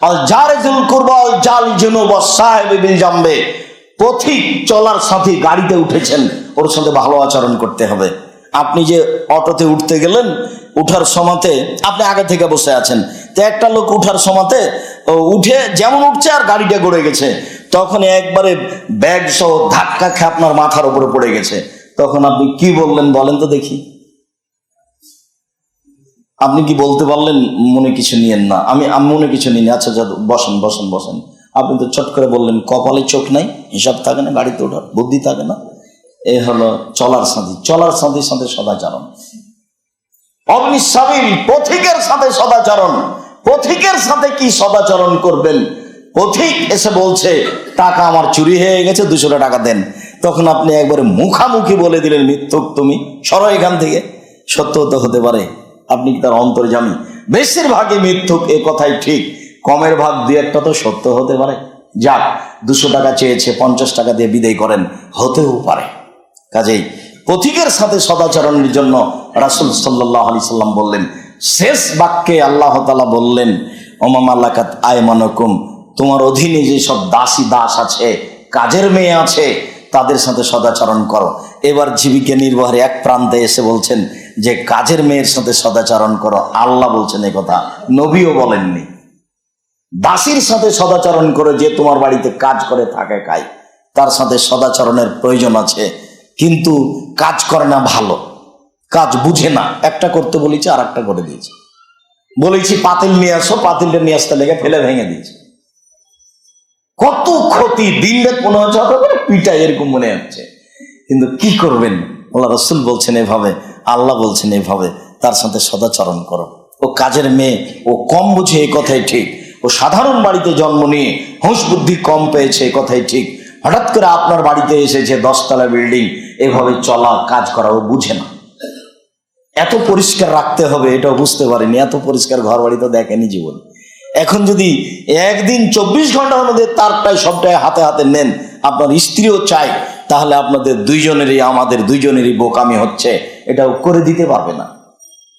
আল জারিজুল কুরবা আল জাল জুনুব ওয়াস সাহিবি বিল জামবে, পথিক চলার সাথে গাড়িতে উঠেছেন, ওর সাথে ভালো আচরণ করতে হবে। আপনি যে অটোতে উঠতে গেলেন, উঠার সময়তে আপনি আগে থেকে বসে আছেন, তো একটা লোক উঠার সময়তে উঠে যেমন উঠছে আর গাড়িটা গড়ে গেছে, তখন একবারে ব্যাগ সহ ধাক্কা খেয়ে আপনার মাথার উপরে পড়ে গেছে, তখন আপনি কি বললেন বলেন তো দেখি? আপনি কি বলতে পারলেন মনে কিছু নিয়েন না, আমি মনে কিছু নিই, আচ্ছা বসেন বসেন বসেন। আপনি তো চট করে বললেন, কপালে চোখ নাই, হিসাব থাকে না, গাড়িতে ওঠার বুদ্ধি থাকে না। এ হলো চলার সাথী, চলার সাথীর সাথে সদাচরণ। অবনি সাবিল, পথিকের সাথে সদাচরণ। পথিকের সাথে কি সদাচরণ করবেন? পথিক এসে বলছে টাকা আমার চুরি হয়ে গেছে, 200 টাকা দেন, তখন আপনি একবারে মুখামুখি বলে দিলেন মিথ্যুক, তুমি সরো এখান থেকে। সত্য তো হতে পারে, আপনি কি তার অন্তর্যামী? বেশিরভাগই মিথ্যুক, এ কথাই ঠিক, কমের ভাগ 2-1টা তো সত্য হতে পারে। যাক, 200 টাকা চেয়েছে, 50 টাকা দিয়ে বিদায় করেন, হতেও পারে। কাজেই পথিকের সাথে সদাচরণের জন্য রাসূল সাল্লাল্লাহু আলাইহি সাল্লাম বললেন, শেষ বাক্যে আল্লাহ তাআলা বললেন ওমা মালাকাত আয়মানুকুম, তোমার অধীনে যে সব দাসী দাস আছে, কাজের মেয়ে আছে, তাদের সাথে সদাচরণ করো। এবার জীবিকা নির্বাহের এক প্রান্তে এসে বলছেন যে কাজের মেয়ের সাথে সদাচরণ করো, আল্লাহ বলছেন এ কথা, নবীও বলেননি। দাসীর সাথে সদাচরণ করো, যে তোমার বাড়িতে কাজ করে থাকে খায়, তার সাথে সদাচরণের প্রয়োজন আছে, কিন্তু কাজ করে না, ভালো কাজ বুঝে না, একটা করতে বলেছি আর একটা করে দিয়েছে, বলেছি পাতিল নিয়ে আসো, পাতিলটা নিয়ে আসতে লেগে ফেলে ভেঙে দিয়েছে। কত ক্ষতি, দিন রাত মনে হচ্ছে পিটা, এরকম মনে হচ্ছে। কিন্তু কি করবেন, আল্লাহ রাসূল বলছেন এভাবে, আল্লাহ বলছেন এভাবে, তার সাথে সদাচরণ করো। ও কাজের মেয়ে, ও কম বুঝে, এই কথাই ঠিক। ও সাধারণ বাড়িতে জন্ম নিয়ে হুঁশ বুদ্ধি কম পেয়েছে, এই কথাই ঠিক। হঠাৎ করে আপনার বাড়িতে এসেছে 10 তলা বিল্ডিং, এভাবে চলা কাজ করা ও বুঝে না। এত পরিষ্কার রাখতে হবে এটাও বুঝতে পারেনি, এত পরিষ্কার ঘর বাড়ি তো দেখেনি জীবন। এখন যদি একদিন 24 ঘন্টার মধ্যে তারটাই সবটাই হাতে হাতে নেন, আপনার স্ত্রীও চায়, তাহলে আপনাদের দুইজনেরই, আমাদের দুইজনেরই বোকামি হচ্ছে, এটাও করে দিতে পারবে না।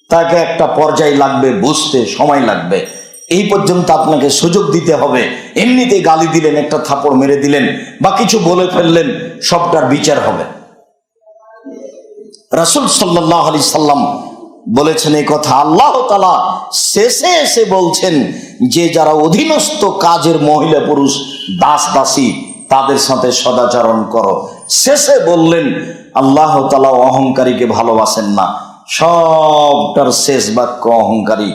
তাকে একটা পর্যায় লাগবে, বুঝতে সময় লাগবে। এই পর্যন্ত আপনাকে সুযোগ দিতে হবে। এমনিতে গালি দিলেন, একটা থাপড় মেরে দিলেন বা কিছু বলে ফেললেন, সবটার বিচার হবে। রাসূল সাল্লাল্লাহু আলাইহি সাল্লাম বলেছেন এই কথা। আল্লাহ তাআলা শেষে এসে বলছেন যে যারা অধীনস্থ কাজের মহিলা পুরুষ দাস দাসী, তাদের সাথে সদাচরণ করো। শেষে বললেন আল্লাহ তাআলা অহংকারীকে ভালোবাসেন না। সবটার শেষ বাক্য অহংকারী।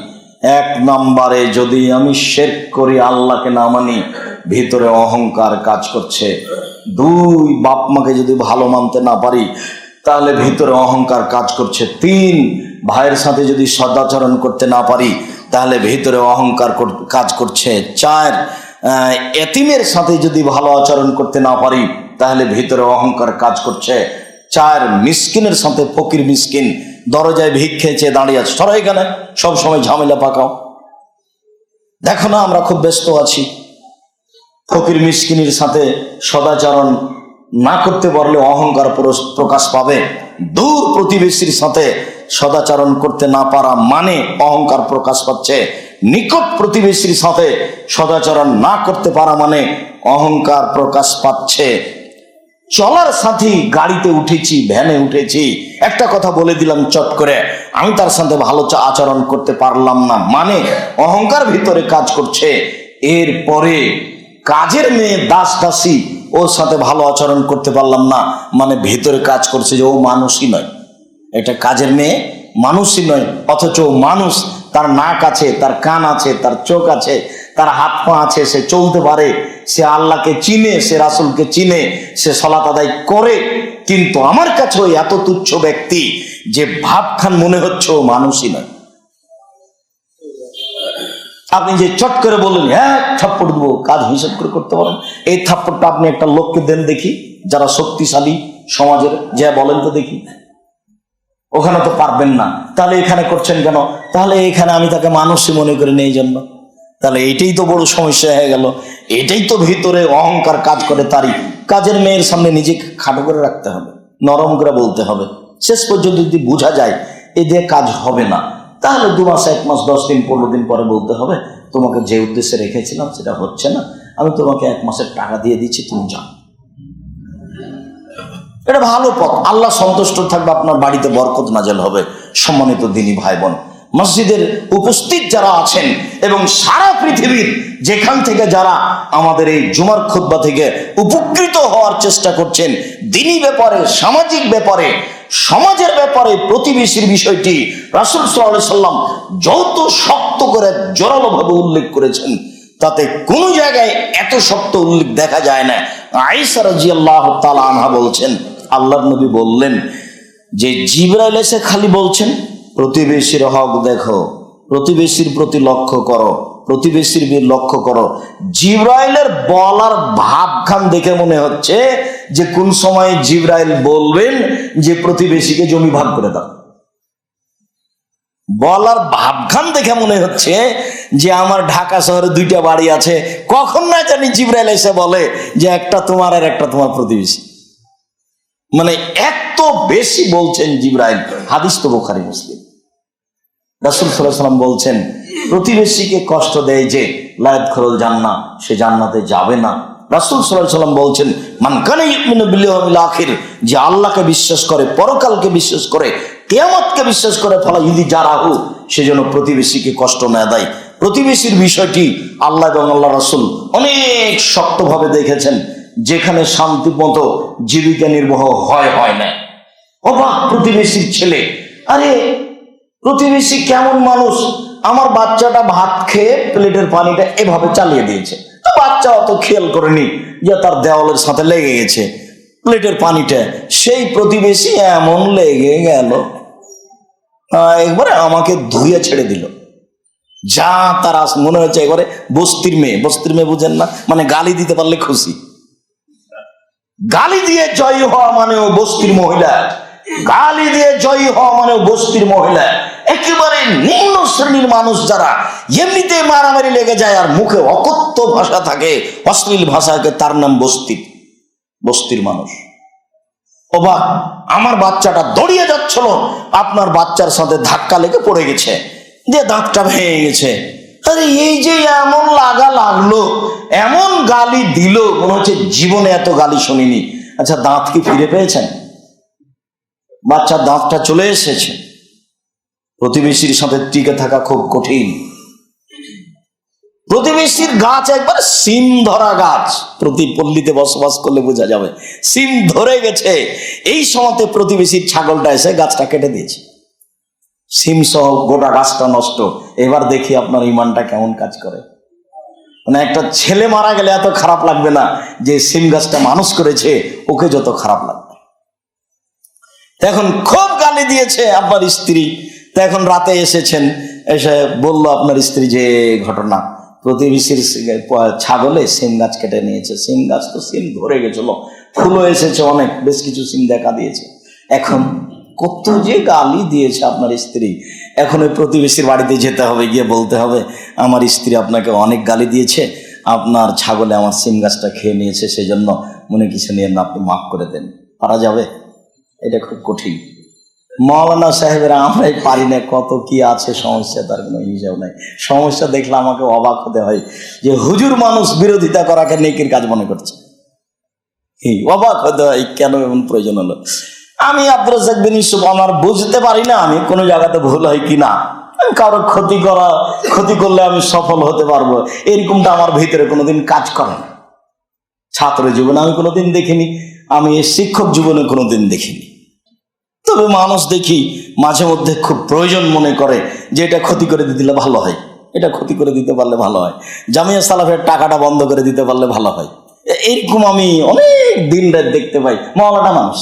1 নম্বরে যদি আমি শিরক করি, আল্লাহকে না মানি, ভিতরে অহংকার কাজ করছে। 2, বাপ মাকে যদি ভালো মানতে না পারি, তাহলে ভিতরে অহংকার কাজ করছে। 3, ভাইয়ের সাথে যদি সদাচরণ করতে না পারি, তাহলে ভিতরে অহংকার কাজ করছে। 4, এতিমের সাথে যদি ভালো আচরণ করতে না পারি, তাহলে ভিতরে অহংকার কাজ করছে। 4, মিসকিনের সাথে, ফকির মিসকিন দরজায় ভিক্ষে চেয়ে দাঁড়িয়ে আছে, সরাই এখানে সবসময় ঝামেলা পাকাও। দেখো না আমরা খুব ব্যস্ত আছি। ফকির মিসকিনের সাথে সদাচরণ না করতে পারলে অহংকার প্রকাশ পাবে। দূর প্রতিবেশীর সাথে সদাচরণ করতে না পারা মানে অহংকার প্রকাশ পাচ্ছে। নিকট প্রতিবেশীর সাথে সদাচরণ না করতে পারা মানে অহংকার প্রকাশ পাচ্ছে। চলার সাথী, গাড়িতে উঠেছি, ভ্যানে উঠেছি, একটা কথা বলে দিলাম চট করে, আমি তার সাথে ভালো আচরণ করতে পারলাম না মানে অহংকার ভিতরে কাজ করছে। এরপরে কাজের মেয়ে দাস দাসী, ওর সাথে ভালো আচরণ করতে পারলাম না মানে ভেতরে কাজ করছে যে ও মানুষই নয়। এটা কাজের মেয়ে মানুষই নয়, অথচ মানুষ। তার নাক আছে, তার কান আছে, তার চোখ আছে, তার হাত পা আছে, সে চলতে পারে, সে আল্লাহকে চিনে, সে রাসূলকে চিনে, সে সালাত আদায় করে। কিন্তু আমার কাছে ওই এত তুচ্ছ ব্যক্তি যে ভাবখান মনে হচ্ছে ও মানুষই নয়। আপনি যে চট করে বললেন হ্যাঁ থাপ্পড় দেবো, কাজ হিসাব করে করতে পারেন, এই থাপ্পড়টা আপনি একটা লোককে দেন দেখি, যারা শক্তিশালী সমাজের, যা বলেন তো দেখি। ওখানে তো পারবেন না, তাহলে এখানে করছেন কেন? তাহলে এখানে আমি তাকে মানুষই মনে করি না, এই জন্য। তাহলে এইটাই তো বড় সমস্যা হয়ে গেল। এটাই তো ভিতরে অহংকার কাজ করে। তারই কাজের মেয়ের সামনে নিজেকে খাটো করে রাখতে হবে, নরম করে বলতে হবে। শেষ পর্যন্ত যদি বোঝা যায় এই দিয়ে কাজ হবে না, তাহলে 2 মাস, 1 মাস, 10 দিন, 15 দিন পরে বলতে হবে তোমাকে যে উদ্দেশ্যে রেখেছিলাম সেটা হচ্ছে না, আমি তোমাকে 1 মাসের টাকা দিয়ে দিচ্ছি, তুমি যাও। এটা ভালো পথ, আল্লাহ সন্তুষ্ট থাকবে, আপনার বাড়িতে বরকত নাজেল হবে। সম্মানিত দিনী ভাই বোন, মসজিদের উপস্থিত যারা আছেন এবং সারা পৃথিবীর যেখান থেকে যারা আমাদের এই জুমার খুতবা থেকে উপকৃত হওয়ার চেষ্টা করছেন, দিনী ব্যাপারে, সামাজিক ব্যাপারে, সমাজের ব্যাপারে, প্রতিবেশীর বিষয়টি রাসূল সাল্লাল্লাহু আলাইহি সাল্লাম যত শক্ত করে জোরালোভাবে উল্লেখ করেছেন, তাতে কোনো জায়গায় এত শক্ত উল্লেখ দেখা যায় না। আয়েশা রাদিয়াল্লাহু তাআলা আনহা বলছেন, আল্লাহর নবী বললেন যে জিবরাইল এসে খালি বলছেন প্রতিবেশীর হক দেখো, প্রতিবেশীর প্রতি লক্ষ্য করো, প্রতিবেশীর লক্ষ্য করো। জিবরাইলের বলার ভাবখান দেখে মনে হচ্ছে যে কোন সময় জিবরাইল বলবেন যে প্রতিবেশীকে জমি ভাগ করে দাও। বলার ভাবখান দেখে মনে হচ্ছে যে আমার ঢাকা শহরে 2টা বাড়ি আছে, কখন না জানি জিবরাইল এসে বলে যে একটা তোমার আর একটা তোমার প্রতিবেশী। মানে এত বেশি বলছেন জিবরাইল। হাদিস তো বুখারী মুসলিম। রাসূল সাল্লাল্লাহু আলাইহি ওয়াসাল্লাম বলছেন প্রতিবেশীকে কষ্ট দেয় যে লা ইয়াদখুলুল জান্নাহ, সে জান্নাতে যাবে না। রাসূল সাল্লাল্লাহু আলাইহি ওয়াসাল্লাম বলছেন মান কানা ইউমিনু বিল ইয়াউমিল আখির, যে আল্লাহকে বিশ্বাস করে, পরকালকে বিশ্বাস করে, কিয়ামতকে বিশ্বাস করে, ফালা ইউদি জারাহু, সেজন্য প্রতিবেশীকে কষ্ট না দেয়। প্রতিবেশীর বিষয়টি আল্লাহ এবং আল্লাহ রাসূল অনেক শক্তভাবে দেখেছেন। যেখানে শান্তিমতো জীবিকা নির্বাহ হয় না। অবাক প্রতিবেশীর ছেলে, আরে প্রতিবেশী কেমন মানুষ, আমার বাচ্চাটা ভাত খেয়ে প্লেটের পানিটা এভাবে চালিয়ে দিয়েছে, তো বাচ্চা অত খেয়াল করেনি যে তার দেওয়ালের সাথে লেগে গেছে। প্লেটের পানিটা, সেই প্রতিবেশী এমন লেগে গেল, একবারে আমাকে ধুয়ে ছেড়ে দিল। যা তার মনে হচ্ছে একবারে বস্তির মেয়ে বুঝেন না, মানে গালি দিতে পারলে খুশি। গালি দিয়ে জয়ী হওয়া মানেও বস্তির মহিলা, গালি দিয়ে জয়ী হওয়া মানেও বস্তির মহিলা। একেবারে নিম্ন শ্রেণীর মানুষ যারা এমনিতে মারামারি লেগে যায় আর মুখে অকথ্য ভাষা থাকে, অশ্লীল ভাষাকে, তার নাম বস্তির মানুষ। অবাক, আমার বাচ্চাটা দৌড়িয়ে যাচ্ছিল, আপনার বাচ্চার সাথে ধাক্কা লেগে পড়ে গেছে, যে দাঁতটা ভেঙে গেছে। আরে এই যে এমন লাগলো, এমন গালি দিল, মনে হচ্ছে জীবনে এত গালি শুনিনি। আচ্ছা, দাঁত কি ফিরে পেয়েছেন? বাচ্চার দাঁতটা চলে এসেছে। প্রতিবেশীর সাথে টিকে থাকা খুব কঠিন। প্রতিবেশীর গাছ একবার সিম ধরা গাছ, প্রতি পল্লীতে বসবাস করলে বোঝা যাবে, সিম ধরে গেছে। এই সময়তে প্রতিবেশীর ছাগলটা এসে গাছটা কেটে দিয়েছে, সিম সহ গোটা গাছটা নষ্ট। এবার দেখি আপনার ইমানটা কেমন কাজ করে। মানে একটা ছেলে মারা গেলে এত খারাপ লাগবে না, যে সিম গাছটা মানুষ করেছে ওকে যত খারাপ লাগবে। এখন খুব গালি দিয়েছে আপনার স্ত্রী। তো এখন রাতে এসেছেন, এসে বলল আপনার স্ত্রী যে ঘটনা, প্রতিবেশীর ছাগলে সিম গাছ কেটে নিয়েছে। সিম গাছ তো সিম ধরে গেছিল, ফুলও এসেছে অনেক, বেশ কিছু সিম দেখা দিয়েছে। এখন কত যে গালি দিয়েছে আপনার স্ত্রী। এখন ওই প্রতিবেশীর বাড়িতে যেতে হবে, গিয়ে বলতে হবে, আমার স্ত্রী আপনাকে অনেক গালি দিয়েছে, আপনার ছাগলে আমার সিম গাছটা খেয়ে নিয়েছে, সেই জন্য মনে কিছু নিয়ে না, আপনি মাফ করে দেন। পারা যাবে? এটা খুব কঠিন। মাওলানা সাহেবেরা আমরাই পারি না, কত কি আছে সমস্যা, তার কোনো হিসাব নাই। সমস্যা দেখলে আমাকে অবাক হতে হয় যে হুজুর মানুষ বিরোধিতা করাকে নেকির কাজ মনে করছে। অবাক হতে হয়, কেন এমন প্রয়োজন হলো। আমি আব্দুর রাজ্জাক বিন ইউসুফ, আমার বুঝতে পারি না আমি কোনো জায়গাতে ভুল হয় কিনা। আমি কারো ক্ষতি করলে আমি সফল হতে পারবো, এরকমটা আমার ভিতরে কোনোদিন কাজ করে না। ছাত্র জীবনে আমি কোনোদিন দেখিনি, আমি শিক্ষক জীবনে কোনোদিন দেখিনি। তবে মানুষ দেখি মাঝে মধ্যে খুব প্রয়োজন মনে করে যে এটা ক্ষতি করে দিলে ভালো হয়, এটা ক্ষতি করে দিতে পারলে ভালো হয়, জামিয়া সালাফের টাকাটা বন্ধ করে দিতে পারলে ভালো হয়। এরকম আমি অনেক দিন রাত দেখতে পাই। মাওলানা মানুষ,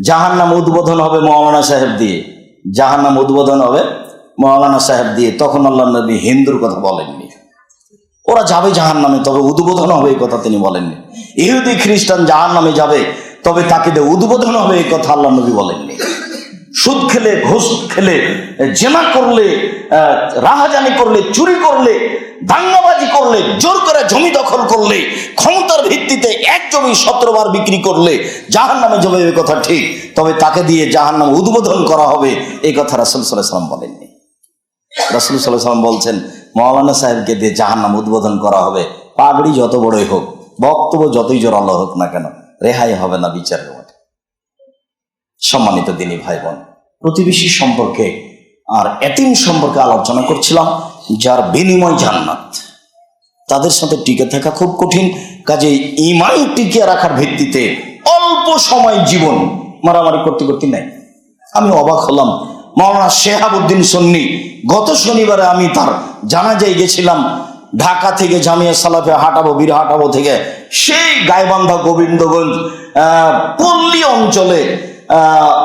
জাহান্নাম উদ্বোধন হবে মাওলানা সাহেব দিয়ে, জাহান্নাম উদ্বোধন হবে মাওলানা সাহেব দিয়ে। তখন আল্লাহ নবী হিন্দুর কথা বলেননি, ওরা যাবে জাহান্নামে, তবে উদ্বোধন হবে এই কথা তিনি বলেননি। ইহুদি খ্রিস্টান জাহান্নামে যাবে, তবে তাকে দিয়ে উদ্বোধন হবে এই কথা আল্লাহ নবী বলেননি। সুদ খেলে, ঘুষ খেলে, জেনা করলে, রাহাজানি করলে, চুরি করলে, দাঙ্গাবাজি করলে, জোর করে জমি দখল করলে, ক্ষমতার ভিত্তিতে এক জমি 17 বার বিক্রি করলে জাহান্নামে যাবে, এই কথা ঠিক, তবে তাকে দিয়ে জাহান্নাম উদ্বোধন করা হবে এই কথা রাসূল সাল্লাল্লাহু আলাইহি ওয়াসাল্লাম বলেননি। রাসূল সাল্লাল্লাহু আলাইহি ওয়াসাল্লাম বলছেন মাওলানা সাহেবকে দিয়ে জাহান্নাম উদ্বোধন করা হবে, পাগড়ি যত বড়ই হোক, বক্তব্য যতই জোরালো হোক না কেন, রেহাই হবে না বিচারের মাঠে। সম্মানিত দিনী ভাই বোন, প্রতিবেশী সম্পর্কে আর এতিম সম্পর্কে আলোচনা করছিলাম, যার বিনিময় জান্নাত। তাদের সাথে টিকে থাকা খুব কঠিন, কাজে ঈমান টিকিয়ে রাখার ভিত্তিতে অল্প সময় জীবন মারামারি করতে করতে নাই। আমি অবাক হলাম, মাওলানা শেহাবুদ্দিন সুন্নি, গত শনিবারে আমি তার জানাজায় গেছিলাম। ঢাকা থেকে জামিয়া সালাফে বীরহাটাবো থেকে সেই গাইবান্ধা গোবিন্দগঞ্জ পল্লী অঞ্চলে,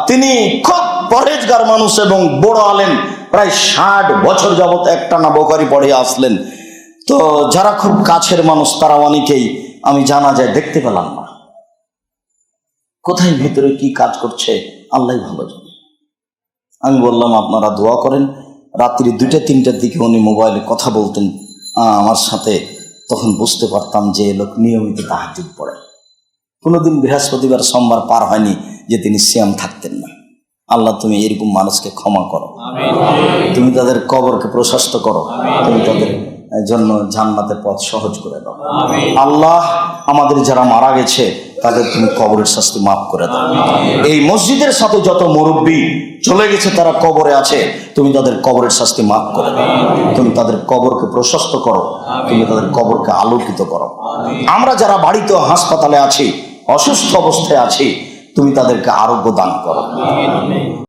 তিনি খুব পরহেজগার মানুষ এবং বড় আলেম, প্রায় 60 বছর যাবত একটানা বুখারী পড়ে আসলেন। তো যারা খুব কাছের মানুষ তারা অনেকেই আমি জানা যায় দেখতে পেলাম না, কোথায় ভিতরে কি কাজ করছে আল্লাহ ভালো জানে। আমি বললাম আপনারা দোয়া করেন। রাত্রি 2টা-3টার দিকে উনি মোবাইলে কথা বলতেন আমার সাথে, তখন বুঝতে পারতাম যে লোক নিয়মিত তাহাজ্জুদ পড়ে। কোনোদিন বৃহস্পতিবার সোমবার পার হয়নি যে তিনি সিয়াম থাকতেন না। আল্লাহ তুমি এরকম মানুষকে ক্ষমা করো, তুমি তাদের কবরকে প্রশস্ত করো, তুমি তাদের জন্য জান্নাতের পথ সহজ করে দাও। আল্লাহ আমাদের যারা মারা গেছে তাদের তুমি কবরের শাস্তি মাফ করে দাও। এই মসজিদের সাথে যত মুরব্বী চলে গেছে তারা কবরে আছে, তুমি তাদের কবরের শাস্তি মাফ করে দাও, তুমি তাদের কবরকে প্রশস্ত করো, তুমি তাদের কবরকে আলোকিত করো। আমরা যারা বাড়িতে হাসপাতালে আছি, অসুস্থ অবস্থায় আছি, তুমি তাদেরকে আরোগ্য দান করো।